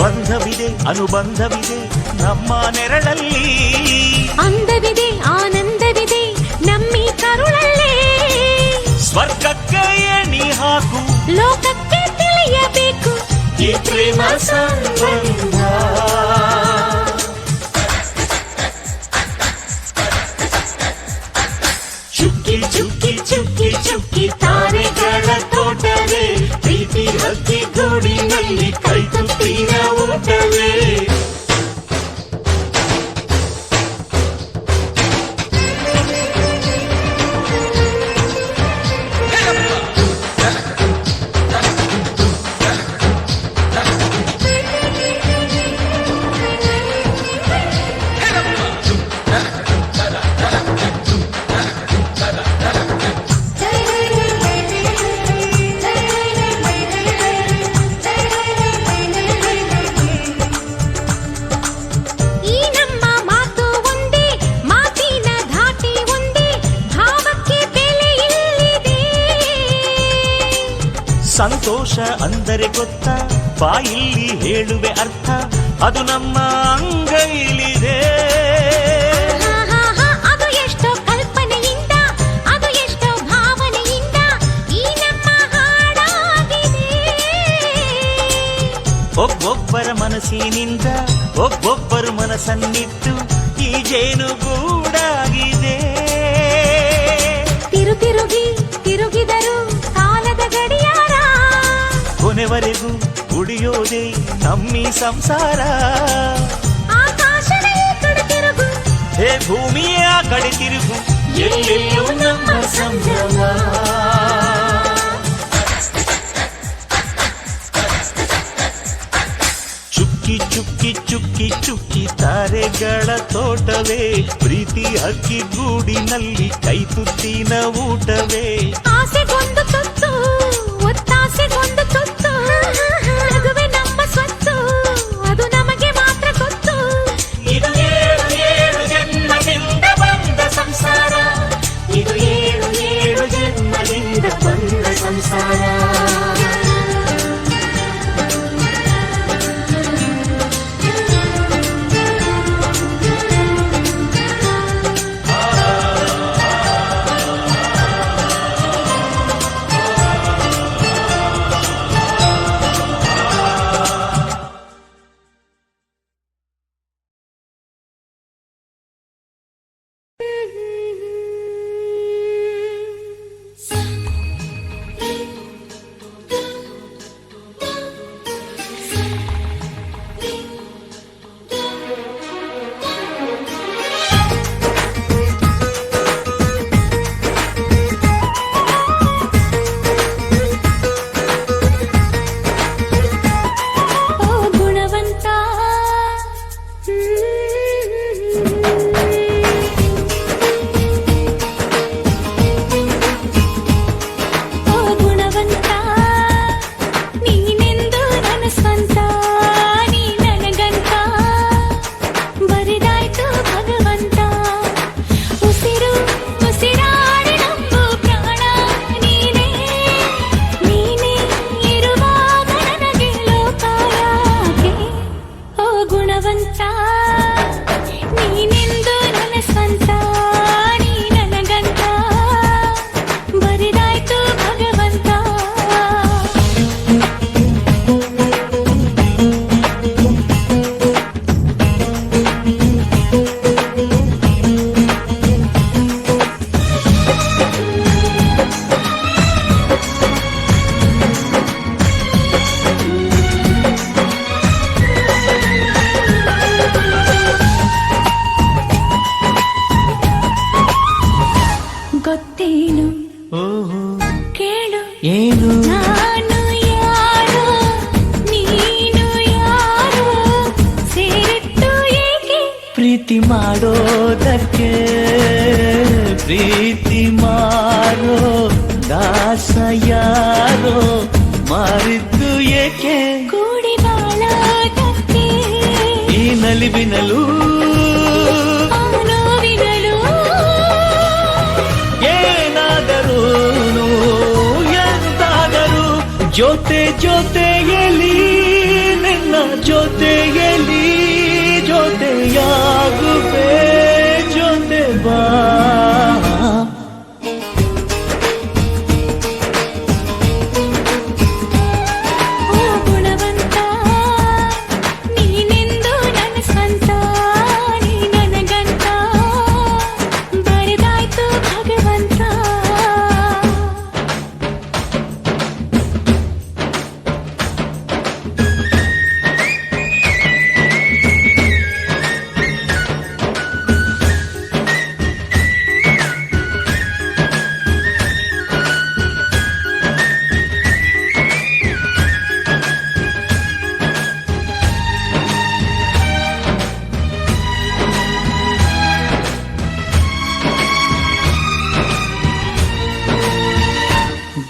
[SPEAKER 4] ಬಂಧವಿದೆ ಅನುಬಂಧವಿದೆ ನಮ್ಮ ನೆರಳಲ್ಲಿ
[SPEAKER 2] ಅಂದವಿದೆ ಆನಂದವಿದೆ ನಮ್ಮಿ ಕರುಳಲ್ಲೇ
[SPEAKER 4] ಸ್ವರ್ಗಕ್ಕೆ ಎಣಿ ಹಾಕು
[SPEAKER 2] ಲೋಕಕ್ಕೆ ತಿಳಿಯಬೇಕು
[SPEAKER 3] ಈ ಪ್ರೇಮ ಸಂಬಂಧ ಚುಕ್ಕಿ ಚುಕ್ಕಿ ಚುಕ್ಕಿ ಚುಕ್ಕಿ ತಾರೆಗಳ ತೋಟವೇ ಪ್ರೀತಿ ಹಕ್ಕಿ ಗೂಡಿನಲ್ಲಿ ಕೈ ತುತ್ತಿನ ಊಟವೇ
[SPEAKER 2] ಈ ನಮ್ಮ ಮಾತು ಒಂದೇ ಮಾತಿನ ಧಾಟಿ ಒಂದೇ ಭಾವಕ್ಕೆ ಬೆಲೆ ಇಲ್ಲಿದೆ
[SPEAKER 4] ಸಂತೋಷ ಅಂದರೆ ಗೊತ್ತಾ ಬಾಯಿಲ್ಲಿ ಹೇಳುವೆ ಅರ್ಥ ಅದು ನಮ್ಮ ಅಂಗೈಲಿದೆ
[SPEAKER 2] ಆಹಾಹಾ, ಅದು ಎಷ್ಟೋ ಕಲ್ಪನೆಯಿಂದ ಅದು ಎಷ್ಟೋ ಭಾವನೆಯಿಂದ ಈ ನಮ್ಮ ಹಾಡಾಗಿದೆ
[SPEAKER 4] ಒಬ್ಬೊಬ್ಬರ ಮನಸ್ಸಿನಿಂದ ಒಬ್ಬೊಬ್ಬರ ಮನಸ್ಸನ್ನಿಟ್ಟು ಈ ಜೇನುಗೂಡಾಗಿದೆ
[SPEAKER 2] ತಿರುಗಿ ತಿರುಗಿದರು ಕಾಲದ ಗಡಿಯಾರ
[SPEAKER 4] ಕೊನೆವರೆಗೂ ಉಳಿಯೋದೇ ನಮ್ಮಿ ಸಂಸಾರ
[SPEAKER 2] ಆಕಾಶದ ಈ ಕಡೆ ತಿರುಗು
[SPEAKER 4] ಹೇ ಭೂಮಿಯ ಆ ಕಡೆ ತಿರುಗು
[SPEAKER 3] ಎಲ್ಲೆಲ್ಲೂ ನಮ್ಮ ಸಂಭ್ರಮ
[SPEAKER 4] ಚುಕ್ಕಿ ಚುಕ್ಕಿ ಚುಕ್ಕಿ ಚುಕ್ಕಿ ತಾರೆಗಳ ತೋಟವೇ ಪ್ರೀತಿ ಹಕ್ಕಿ ಗೂಡಿನಲ್ಲಿ ಕೈ ತುತ್ತಿನ ಊಟವೇ
[SPEAKER 2] ಆಸೆಗೊಂದು ತುತ್ತು ಒತ್ತಾಸೆಗೊಂದು ತುತ್ತು ನಗುವೆ ನಮ್ಮ ಸ್ವತ್ತು ಅದು ನಮಗೆ ಮಾತ್ರ ಗೊತ್ತು
[SPEAKER 3] ಇದು ಏಳು ಏಳು ಜನ್ಮದಿಂದ ಬಂದ ಸಂಸಾರ ಇದು ಏಳು ಏಳು ಜನ್ಮದಿಂದ ಬಂದ ಸಂಸಾರ
[SPEAKER 2] ಗುಣವಂತ ನೀನೆಂದು ನನ್ನ ಸ್ವಂತ ನೀ ನನಗಂತ ಬರಿದಾಯ್ತು ಭಗವಂತ ಗೊತ್ತೇನು
[SPEAKER 4] ಓಹೋ
[SPEAKER 2] ಕೇಳು
[SPEAKER 4] ಏನು
[SPEAKER 2] ನಾನು ಯಾರು ನೀನು ಯಾರು ಸೇರಿತ್ತು ಏಕೆ
[SPEAKER 4] ಪ್ರೀತಿ ಮಾಡೋದಕ್ಕೆ ಪ್ರೀತಿ ಮಾರೋ ದಾಸ ಯಾರೋ ಮಾರಿದ್ದು ಏಕೆ
[SPEAKER 2] ಕೂಡಿ ಬಾಳೋದಕ್ಕೆ
[SPEAKER 4] ಈ ನಲಿವಿನಲು
[SPEAKER 2] ಆ ನೋವಿನಲು
[SPEAKER 4] ಏನಾದರೂ ಎಂತಾದರೂ ಜೊತೆಯಲ್ಲಿ ನಿನ್ನ ಜೊತೆಯಲ್ಲಿ ಜೊತೆಯಾಗುವೆ ಜೊತೆ ಬಾ
[SPEAKER 2] ಓ ಗುಣವಂತ ನೀನೆಂದು ನನ್ನ ಸ್ವಂತ ನೀ ನನಗಂತ ಬರಿದಾಯ್ತು ಭಗವಂತ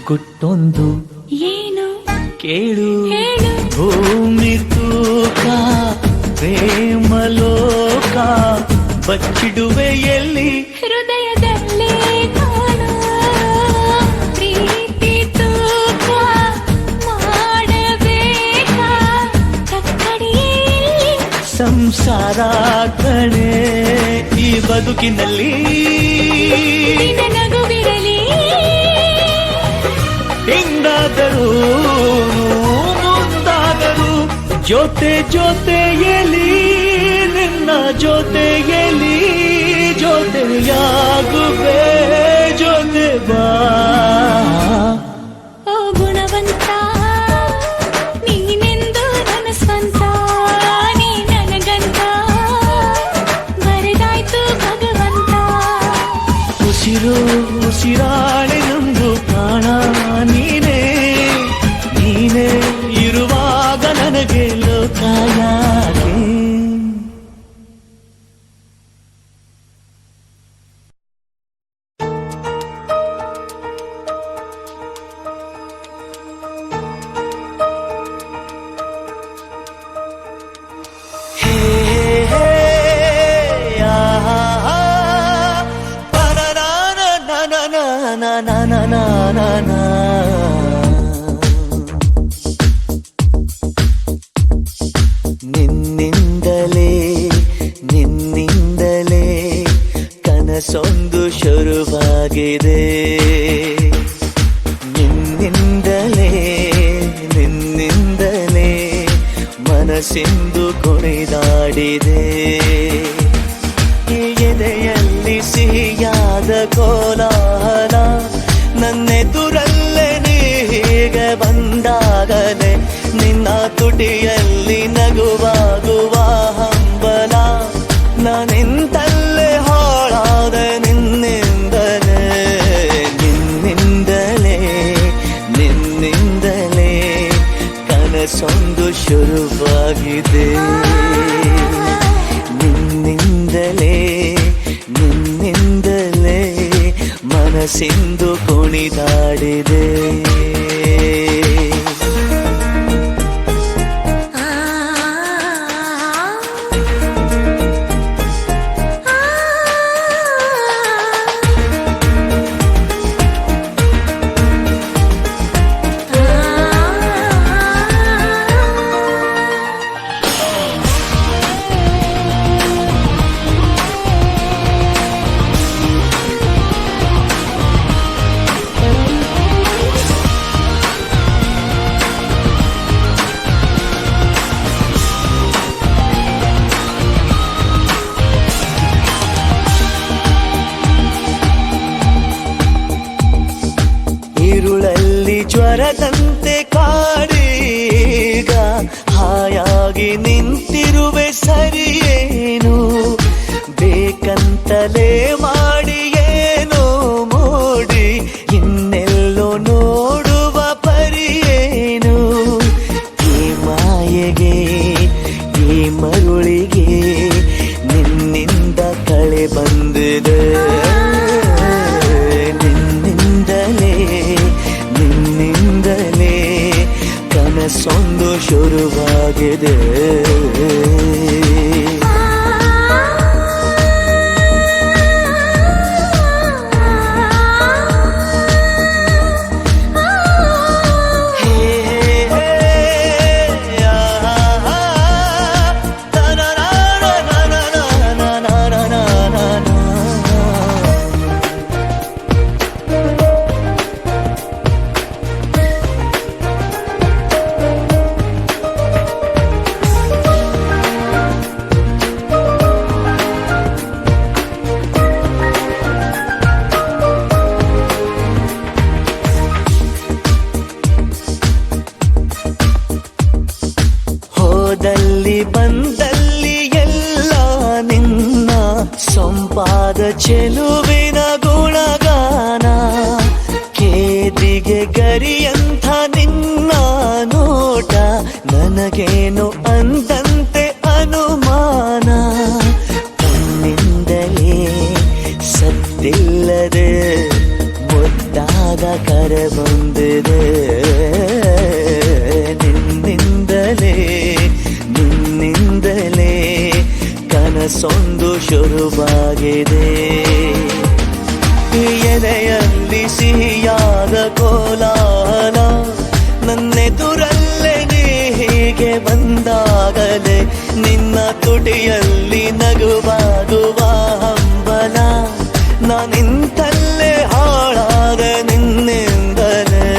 [SPEAKER 4] ಗುಟ್ಟೊಂದು
[SPEAKER 2] ಏನು
[SPEAKER 4] ಕೇಳು
[SPEAKER 2] ಹೇಳು
[SPEAKER 4] ಭೂಮಿ ತೂಕ ಪ್ರೇಮಲೋಕ ಬಚ್ಚಿಡುವೆ ಎಲ್ಲಿ
[SPEAKER 2] ಹೃದಯದಲ್ಲೇ ಕಾಣೋ ಪ್ರೀತಿ ತೂಕ ಮಾಡಬೇಕಾ ಕಕ್ಕಡಿಯಲ್ಲಿ
[SPEAKER 4] ಸಂಸಾರ ಕಣೆ ಈ ಬದುಕಿನಲ್ಲಿ
[SPEAKER 2] ನಿನ್ನ ನಗುವಿರಲಿ
[SPEAKER 4] ಹಿಂಗಾದರೂ ಮುಂದಾದರೂ ಜೊತೆಯಲ್ಲಿ ನಿನ್ನ ಜೊತೆಯಲ್ಲಿ ಜೊತೆಯಾಗುವೆ ಜೊತೆ ಬಾ
[SPEAKER 2] ಓ ಗುಣವಂತ ನೀನೆಂದು ನನ್ನ ಸ್ವಂತ ನೀ ನನಗಂತ ಬರೆದಾಯ್ತು ಭಗವಂತ
[SPEAKER 4] ಉಸಿರು ಉಸಿರಾಳೆ ನಮ್ದು ಪ್ರಾಣ ನೀನೇ ನೀನೇ ಇರುವಾಗ ನನಗೆ ಲೋಕ ಯಾಕೆ ನಿನ್ನಿಂದಲೇ ನಿನ್ನಿಂದಲೇ ಕನಸೊಂದು ಶುರುವಾಗಿದೆ ನಿನ್ನಿಂದಲೇ ನಿನ್ನಿಂದಲೇ ಮನಸ್ಸಿಂದು ಕುಣಿದಾಡಿದೆ ಎದೆಯಲ್ಲಿ ಸಿಹಿಯಾದ ಕೋಲಾಹಲ ನನ್ನೆದುರಲ್ಲೇ ನೀ ಹೀಗೆ ಬಂದಾಗಲೇ ನಿನ್ನ ತುಟಿಯಲ್ಲಿ ನಗುವಾಗುವ ಹಂಬಲ ನಾನಿಂತಲ್ಲೇ ಹಾಳಾದೆ ನಿನ್ನಿಂದಲೇ ನಿನ್ನಿಂದಲೇ ನಿನ್ನಿಂದಲೇ ಕನಸೊಂದು ಶುರುವಾಗಿದೆ ನಿನ್ನಿಂದಲೇ ನಿನ್ನಿಂದಲೇ ಮನಸ್ಸಿಂದು ಕುಣಿದಾಡಿದೆ ಇಲ್ಲದಂತೆ ಕಾಡೀಗ ಹಾಯಾಗಿ ನಿಂತಿರುವೆ ಸರಿಯೇನು ಬೇಕಂತಲೇ ಮಾಡಿ ಏನೋ ಮೋಡಿ ಇನ್ನೆಲ್ಲೋ ನೋಡುವ ಪರಿಯೇನು ಈ ಮಾಯೆಗೆ ಈ ಮರುಳಿಗೆ ನಿನ್ನಿಂದ ಕಳೆ ಬಂದಿದೆ ನಿನ್ನಿಂದಲೇ ಕನಸೊಂದು ಶುರುವಾಗಿದೆ ಹೋದಲ್ಲಿ ಬಂದಲ್ಲಿ ಎಲ್ಲ ನಿನ್ನ ಸೊಂಪಾದ ಚೆಲುವಿನ ಗುಣಗಾನ ಕೇದಿಗೆ ಗರಿಯಂಥ ನಿನ್ನ ನೋಟ ನನಗೇನು ಅಂದಂತೆ ಅನುಮಾನ ಕಣ್ಣಿಂದಲೇ ಸದ್ದಿಲ್ಲದೆ ಮುದ್ದಾದ ಕರೆ ಬಂದಿದೆ ನಿನ್ನಿಂದಲೇ ಕನಸೊಂದು ಶುರುವಾಗಿದೆ ಎದೆಯಲ್ಲಿ ಸಿಹಿಯಾದ ಕೋಲಾಹಲ ನನ್ನೆದುರಲ್ಲೇ ನೀ ಹೀಗೆ ಬಂದಾಗಲೇ ನಿನ್ನ ತುಟಿಯಲ್ಲಿ ನಗುವಾಗುವ ಹಂಬಲ ನಾನಿಂತಲ್ಲೇ ಹಾಳಾದ ನಿನ್ನಿಂದಲೇ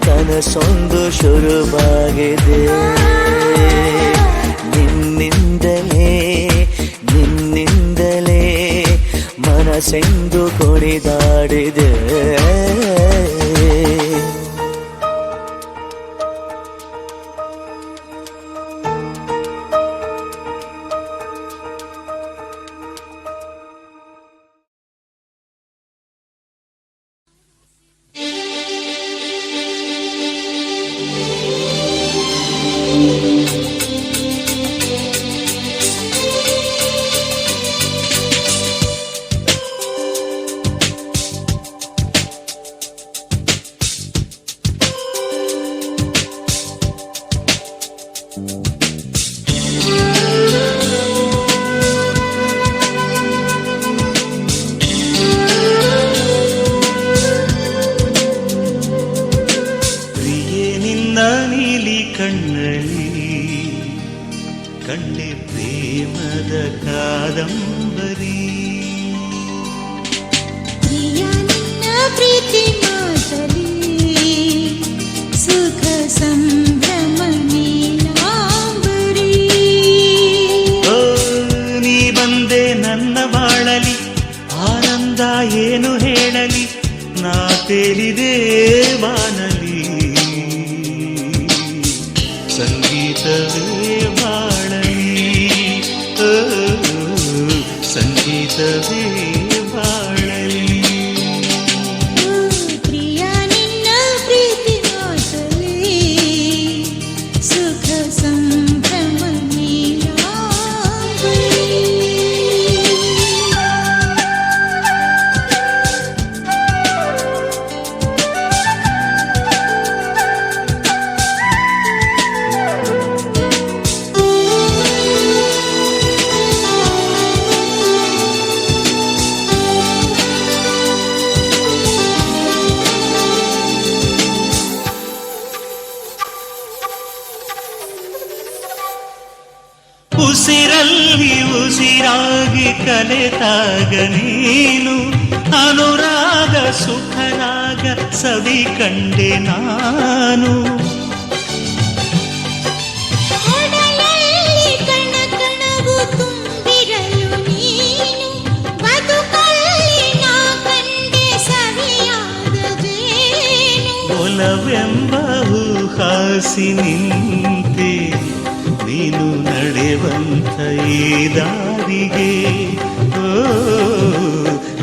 [SPEAKER 4] ಕನಸೊಂದು ಶುರುವಾಗಿದೆ ನಿನ್ನಿಂದಲೇ ಮನಸ್ಸೆಂದು ಕುಣಿದಾಡಿದೆ ಕಂಡೆ ಪ್ರೇಮದ ಕಾದಂಬರಿ
[SPEAKER 2] ಪ್ರಿಯ ನಿನ್ನ ಪ್ರೀತಿ ಮಾತಲಿ ಸುಖ ಸಂಭ್ರಮ ನೀಲಾಂಬರಿ
[SPEAKER 4] ಓ ನೀ ಬಂದೆ ನನ್ನ ಬಾಳಲಿ ಆನಂದ ಏನು ಹೇಳಲಿ ನಾ ತೇಲಿದೆ ಬಾನಲಿ ಸಂಗೀತವೇ ಸಂಗೀತವೇ ಬಾಳಲಿ
[SPEAKER 2] ಪ್ರಿಯ ನಿನ್ನ ಪ್ರೀತಿ ಮಾತಲಿ ಸುಖ ಸಂಭ್ರಮ
[SPEAKER 4] ಉಸಿರಲ್ಲಿ ಉಸಿರಾಗಿ ಕಲೆತಾಗ ನೀನು ಅನುರಾಗ ಸುಖರಾಗ ಸವಿ ಕಂಡೆ ನಾನು
[SPEAKER 2] ಕಣ ಕಣವು ತುಂಬಿರಲು ನೀನು ಬದುಕಲ್ಲಿ ನಾ
[SPEAKER 4] ಎಂಬ ಹಾಸಿ ನಿಂತೆ ನೀನು ನಡೆವಂತ ಈ ದಾರಿಗೆ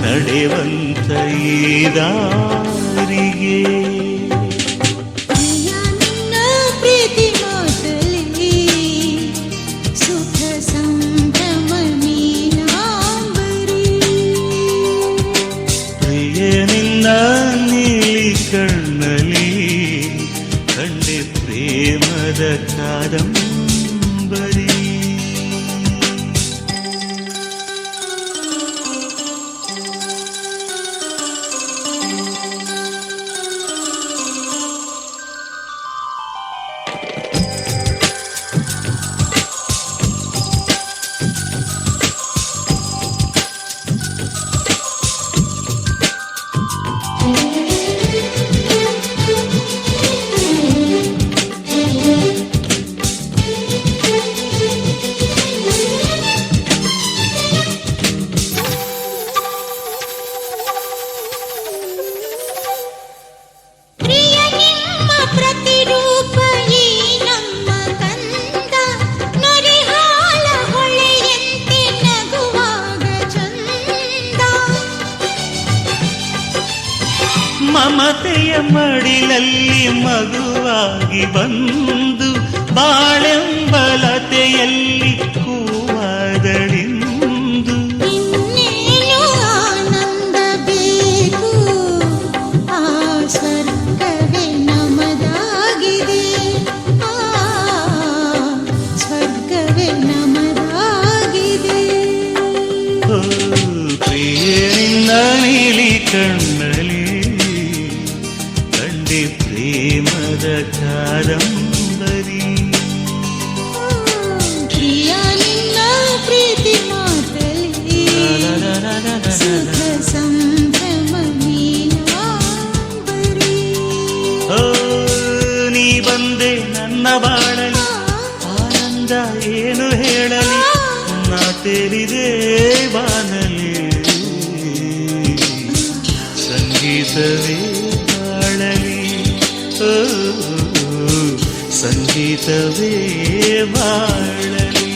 [SPEAKER 4] ನಡೆವಂತ ಈ ದಾರಿಗೆ
[SPEAKER 2] ಪ್ರಿಯ ನಿನ್ನ ಪ್ರೀತಿ ಮಾತಲ್ಲಿ ಸುಖ ಸಂಭ್ರಮ ನೀನಾಂಬರಿ
[SPEAKER 4] ಪ್ರಿಯ ನಿನ್ನ ನೀಲಿ ಕಣ್ಣಲಿ ಕಂಡೆ ಪ್ರೇಮದ ಕಾದಂಬರಿ
[SPEAKER 2] ಪ್ರಿಯ ನಿಮ್ಮ ಪ್ರತಿರೂಪ ಈ ನಮ್ಮ ಕಂದ ನೊರೆಹಾಲ ಹೊಳೆಯಂತೆ ನಗುವಾಗ ಚಂದ
[SPEAKER 4] ಮಮತೆಯ ಮಡಿಲಲ್ಲಿ ಮಗುವಾಗಿ ಬಂದು ಬಾಳೆಂಬಲತೆಯಲ್ಲಿ ಹೂವಾದಳಿಂದು
[SPEAKER 2] ಇನ್ನೇನು ಆನಂದ ಬೇಕು ಆ ಸ್ವರ್ಗವೇ ನಮದಾಗಿದೆ ಆ ಸ್ವರ್ಗವೇ ನಮದಾಗಿದೆ
[SPEAKER 4] ಓ ಪ್ರಿಯ ನಿನ್ನ ನೀಲಿ ಕಣ್ಣಲಿ ಕಂಡೆ ಪ್ರೇಮದ ಕಾದಂಬರಿ
[SPEAKER 2] ಪ್ರಿಯ ನಿನ್ನ ಪ್ರೀತಿ ಮಾತಲ್ಲಿ ಸುಖ ಸಂಭ್ರಮ ನೀನಾಂಬರಿ
[SPEAKER 4] ಓ ನೀ ಬಂದೆ ನನ್ನ ಬಾಳಲಿ ಆನಂದ ಏನು ಹೇಳಲಿ ನಾ ತೇಲಿದೆ ಬಾನಲಿ ಸಂಗೀತವೇ ಬಾಳಲಿ ಓ ಸಂಗೀತವೇ ಬಾಳಲಿ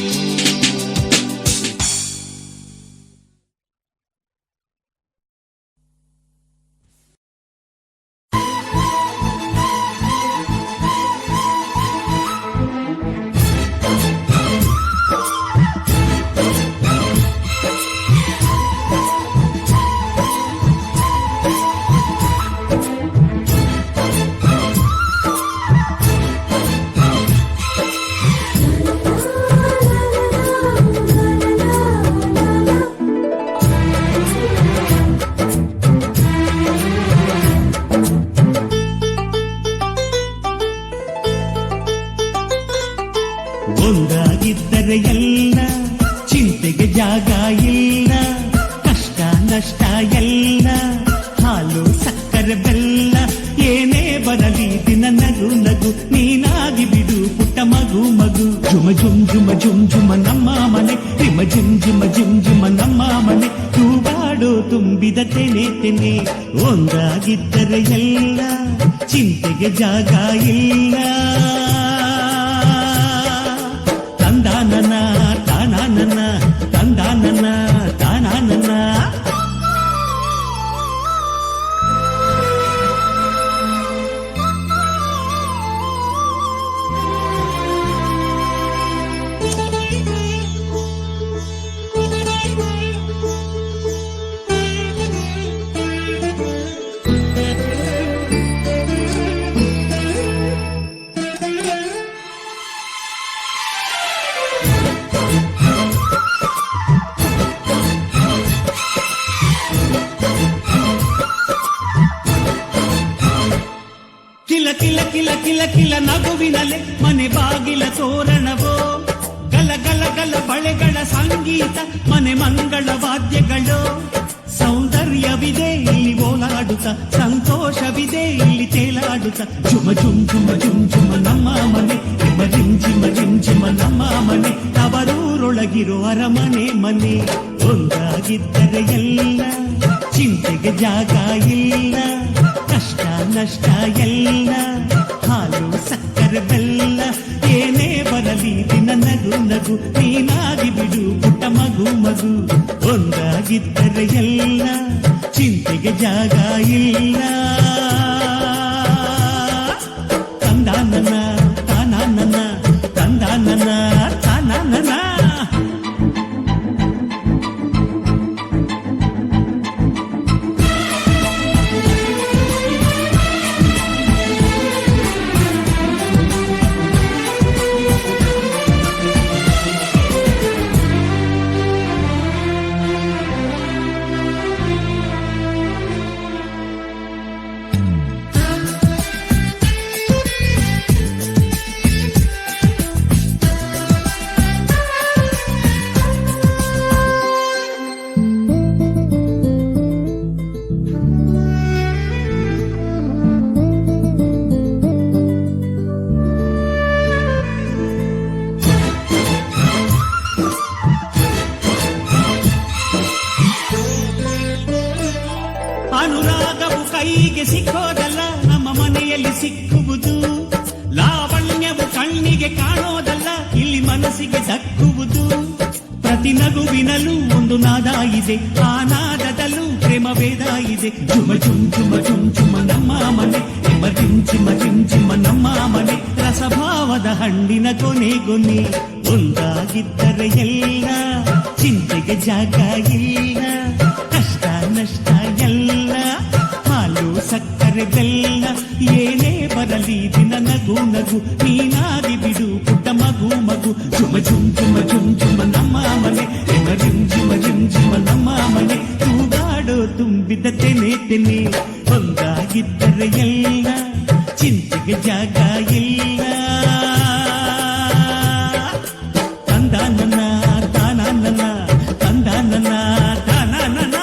[SPEAKER 4] ಒಂದಾಗಿದ್ದರೆ ಎಲ್ಲ ಚಿಂತೆಗೆ ಜಾಗ ಇಲ್ಲ ಕಷ್ಟ ನಷ್ಟ ಎಲ್ಲ ಹಾಲು ಸಕ್ಕರೆ ಬೆಲ್ಲ ಏನೇ ಬರಲಿ ದಿನ ನಗು ನಗು ನೀನಾಗಿ ಬಿಡು ಪುಟ್ಟ ಮಗು ಮಗು ಜುಮ ಜುಮ್ ಜುಮ ಜುಮ್ ಜುಮ ನಮ್ಮ ಮನೆ ರಿಮ ಜುಮ್ ಜುಮ ಜುಮ್ ಜುಮ ನಮ್ಮ ಮನೆ ತೂಗಾಡೋ ತುಂಬಿದ ತೆನೆ ತೆನೆ ಒಂದಾಗಿದ್ದರೆ ಎಲ್ಲ ಚಿಂತೆಗೆ ಜಾಗ ಇಲ್ಲ ತಂದಾನನ ತಾನಾನನ ತಂದಾನನ ತಾನಾನನ ಕಿಲ ಕಿಲ ಕಿಲ ಕಿಲ ಕಿಲ ನಗುವಿನಲೆ ಮನೆ ಬಾಗಿಲ ತೋರಣವೋ ಗಲ ಗಲ ಗಲ ಬಳೆಗಳ ಸಂಗೀತ ಮನೆ ಮಂಗಳ ವಾದ್ಯಗಳು ಸೌಂದರ್ಯವಿದೆ ಇಲ್ಲಿ ಓಲಾಡುತ್ತ ಸಂತೋಷವಿದೆ ಇಲ್ಲಿ ತೇಲಾಡುತ್ತ ಜುಮ ಜುಮ್ ಜುಮ ಜುಮ್ ಜುಮ ನಮ್ಮ ಮನೆ ಜಿಮ್ ಜಿಮ ಜಿಮ್ ಜಿಮ ನಮ್ಮ ಮನೆ ತವರೂರೊಳಗಿರೋ ಅರಮನೆ ಮನೆ ಒಂದಾಗಿದ್ದರೆ ಎಲ್ಲ ಚಿಂತೆಗೆ ಜಾಗ ಇಲ್ಲ ಕಷ್ಟ ನಷ್ಟ ಎಲ್ಲ ಹಾಲು ಸಕ್ಕರೆ ಬೆಲ್ಲ ಏನೇ ಬರಲಿ ದಿನ ನಗು ನಗು ನೀನಾಗಿ ಬಿಡು ಪುಟ್ಟ ಮಗು ಮಗು ಒಂದಾಗಿದ್ದರೆ ಎಲ್ಲ ಚಿಂತೆಗೆ ಜಾಗ ಇಲ್ಲ ತಂದಾನನ ತಾನಾನನ ತಂದಾನನ ತಾನಾನನ ಅನುರಾಗವು ಕೈಗೆ ಸಿಕ್ಕೋದಲ್ಲ ನಮ್ಮ ಮನೆಯಲ್ಲಿ ಸಿಕ್ಕುವುದು ಲಾವಣ್ಯವು ಕಣ್ಣಿಗೆ ಕಾಣೋದಲ್ಲ ಇಲ್ಲಿ ಮನಸ್ಸಿಗೆ ದಕ್ಕುವುದು ಪ್ರತಿ ನಗುವಿನಲ್ಲೂ ಒಂದು ನಾದ ಇದೆ ಆ ನಾದದಲ್ಲೂ ಪ್ರೇಮ ವೇದ ಇದೆ ಚುಮ ಚುಮ್ ಚುಮ ಚುಮ್ ಚುಮ ನಮ್ಮ ಮನೆ ಎಮ್ಮ ಚಿಂಚಿಮ ಚಿಂಚಿಮ ನಮ್ಮ ಮನೆ ರಸಭಾವದ ಹಣ್ಣಿನ ಕೊನೆ ಒಂದಾಗಿದ್ದರೆ ಎಲ್ಲ ಚಿಂತೆಗೆ ಜಾಗ ಇಲ್ಲ ಕಷ್ಟ ನಷ್ಟ ಎಲ್ಲ ಹಾಲು ಸಕ್ಕರೆ ಬೆಲ್ಲ ಏನೇ ಬರಲಿ ದಿನ ನಗು ನಗು ನೀನಾಗಿ ಬಿಡು ಪುಟ್ಟ ಮಗು ಮಗು ಚುಮ ಚುಮ್ ಚುಮ ಚುಮ್ ಚುಮ ನಮ್ಮ ಮನೆ ಎಮ ಜಿಮ್ ಜಿಮ ಜಿಮ್ ಜಿಮ ನಮ್ಮ ಮನೆ ತೂಗಾಡೋ ತುಂಬಿದ ತೆನೆ ಒಂದಾಗಿದ್ದರೆ ಎಲ್ಲ ಚಿಂತೆಗೆ ಜಾಗ ಇಲ್ಲ ತಂದಾನನ ತಾನಾನನ ತಂದಾನನ ತಾನಾನನ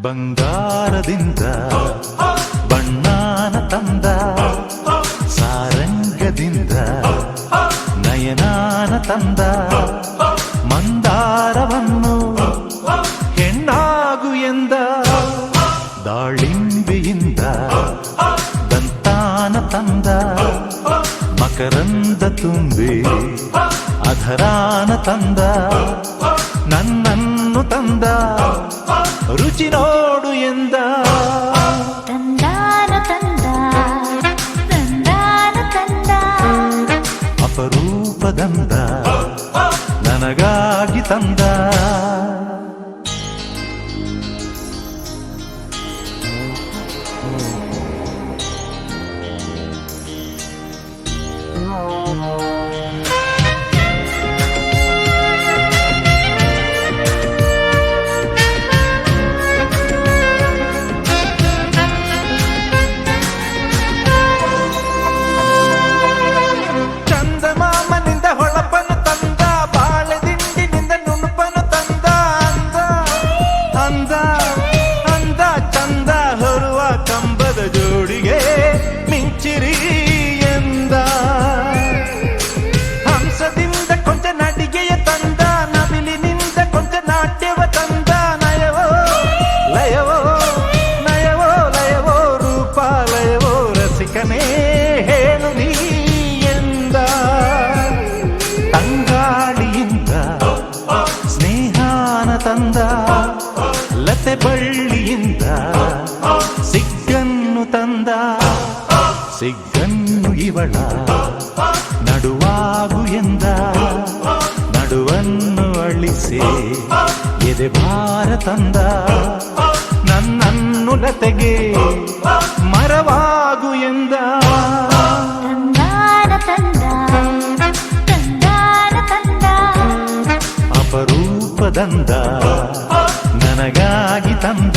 [SPEAKER 6] ಬಂಗಾರದಿಂದ ಬಣ್ಣಾನ ತಂದ ಸಾರಂಗದಿಂದ ನಯನಾನ ತಂದ ಮಂದಾರವನ್ನು ಹೆಣ್ಣಾಗು ಎಂದ ದಾಳಿಂಬೆಯಿಂದ ದಂತಾನ ತಂದ ಮಕರಂದ ತುಂಬಿ ಅಧರಾನ ತಂದ ನನ್ನನ್ನು ತಂದ ರುಚಿ ನೋಡು ಎಂದ
[SPEAKER 2] ತಂದಾನ ತಂದ ತಂದಾನ ತಂದ
[SPEAKER 6] ಅಪರೂಪದಂದ ನನಗಾಗಿ ತಂದ ಚಂದಮಾಮನಿಂದ ಹೊಳಪನು ತಂದ ಬಾಳೆದಿಂಡಿನಿಂದ ನುಣುಪನು ತಂದ ಅಂದ ಅಂದ ಅಂದ ಚಂದ ಹೊರುವ ಕಂಬದ ಜೋಡಿಗೆ ಮಿಂಚಿರಿ ಎಂದ ಹಂಸದಿಂದ ಕೊಂಚ ನಡಿಗೆಯ ತಂದ ನವಿಲಿನಿಂದ ಕೊಂಚ ನಾಟ್ಯವ ತಂದ ನಯವೋ ಲಯವೋ ನಯವೋ ಲಯವೋ ರೂಪಾಲಯವೋ ರಸಿಕನೇ ಹೇಳು ನೀ ಎಂದ ತಂಗಾಳಿಯಿಂದ ಸ್ನೇಹಾನ ತಂದ ಲತೆ ಬಳ್ಳಿಯಿಂದ ಸಿಗ್ಗನ್ನು ತಂದ ಸಿಗ್ಗನ್ನು ಇವಳ ನಡುವಾಗು ಎಂದ ನಡುವನ್ನು ಅಳಿಸಿ ಎದೆ ಭಾರ ತಂದ ನನ್ನನ್ನು ಹೆಣ್ಣುಲತೆಗೆ ಮರವಾಗು ಎಂದ
[SPEAKER 2] ತಂದಾನ ತಂದ ತಂದಾನ ತಂದ
[SPEAKER 6] ಅಪರೂಪದಂದ ನನಗಾಗಿ ತಂದ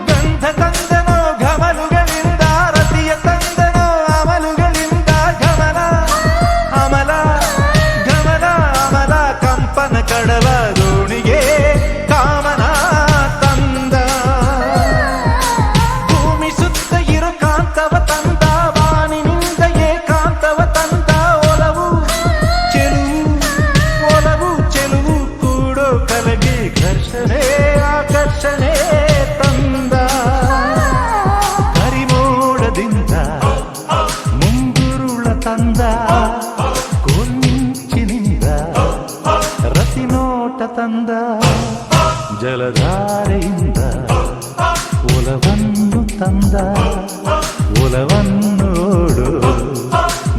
[SPEAKER 6] ಗಂಧ ತಂದನೋ ಘಮಲುಗಳಿಂದ ರತಿಯ ತಂದನೋ ಅಮಲುಗಳಿಂದ ಘಮಲ ಅಮಲ ಘಮಲ ಅಮಲ ಕಂಪನ ಕಡಲ ದೋಣಿಗೆ ಕಾಮನ ತಂದ ಭೂಮಿ ಸುತ್ತ ಇರು ಕಾಂತವ ತಂದ ಬಾನಿನಿಂದ ಏಕಾಂತವ ತಂದ ಒಲವು ಚೆಲುವು ಕೂಡೋ ಕಲಗೆ ಘರ್ಷಣೆ ಆಕರ್ಷಣೆ ತಂದ ಕರಿಮೋಡದಿಂದ ಮುಂಗುರುಳ ತಂದ ಕೊಂಚಿನಿಂದ ರತಿನೋಟ ತಂದ ಜಲಧಾರೆಯಿಂದ ಒಲವನ್ನು ತಂದ ಒಲವನ್ನೋಡು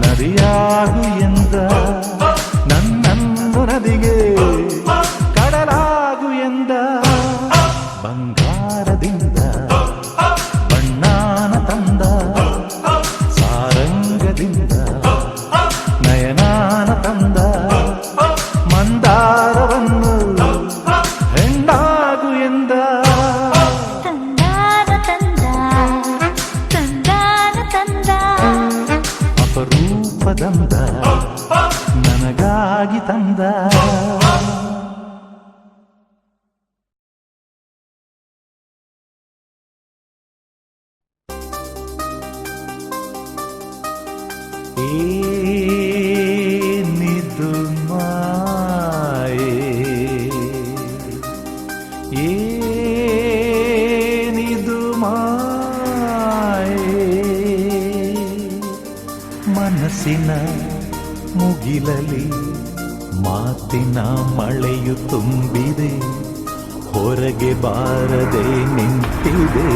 [SPEAKER 6] ನದಿಯಾಗು ಎಂದ ನನ್ನನ್ನು ನದಿಗೆ ಕಡಲಾಗು ಎಂದ ಬಂಗಾರದಿಂದ ಬಣ್ಣಾನ ತಂದ ಸಾರಂಗದಿಂದ ನಯನಾನ ತಂದ ಮಂದಾರವನ್ನು ಹೆಣ್ಣಾಗು ಎಂದ
[SPEAKER 2] ತಂದಾನ ತಂದ ತಂದಾನ ತಂದ
[SPEAKER 6] ಅಪರೂಪದಂದ ನನಗಾಗಿ ತಂದ ಏನಿದು ಮಾಯೆ ಏನಿದು ಮಾಯೆ ಮನಸ್ಸಿನ ಮುಗಿಲಲಿ ಮಾತಿನ ಮಳೆಯು ತುಂಬಿದೆ ಹೊರಗೆ ಬಾರದೆ ನಿಂತಿದೆ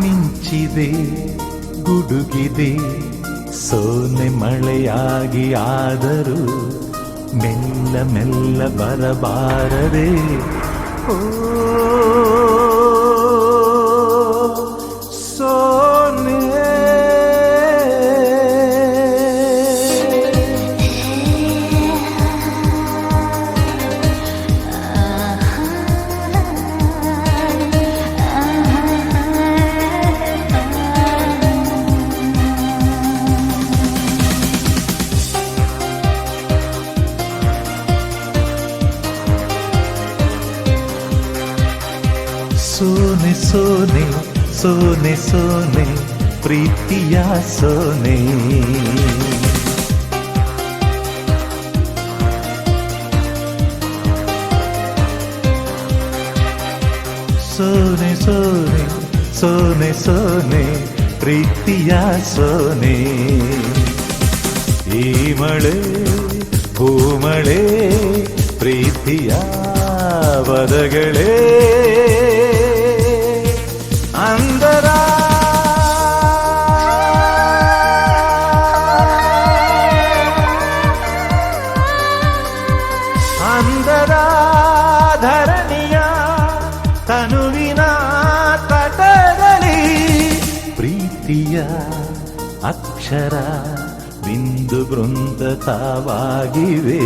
[SPEAKER 6] ಮಿಂಚಿದೆ ಗುಡುಗಿದೆ ಸೋನೆ ಮಳೆಯಾಗಿ ಆದರೂ ಮೆಲ್ಲ ಮೆಲ್ಲ ಬರಬಾರದೆ ಓ ಸೋನೆ ಸೋನೆ ಸೋನೆ ಸೋನೆ ಸೋನೆ ಪ್ರೀತಿಯ ಸೋನೆ ಸೋನೆ ಸೋನೆ ಸೋನೆ ಸೋನೆ ಪ್ರೀತಿಯ ಸೋನೆ ಈ ಮಳೆ ಭೂಮಳೆ ಪ್ರೀತಿಯ ವದಗಳೇ ಅಂದರ ಅಂದರ ಧರಣಿಯ ತನುವಿನ ತಟದಲ್ಲಿ ಪ್ರೀತಿಯ ಅಕ್ಷರ ಬಿಂದು ಬೃಂದ ತಾವಾಗಿವೆ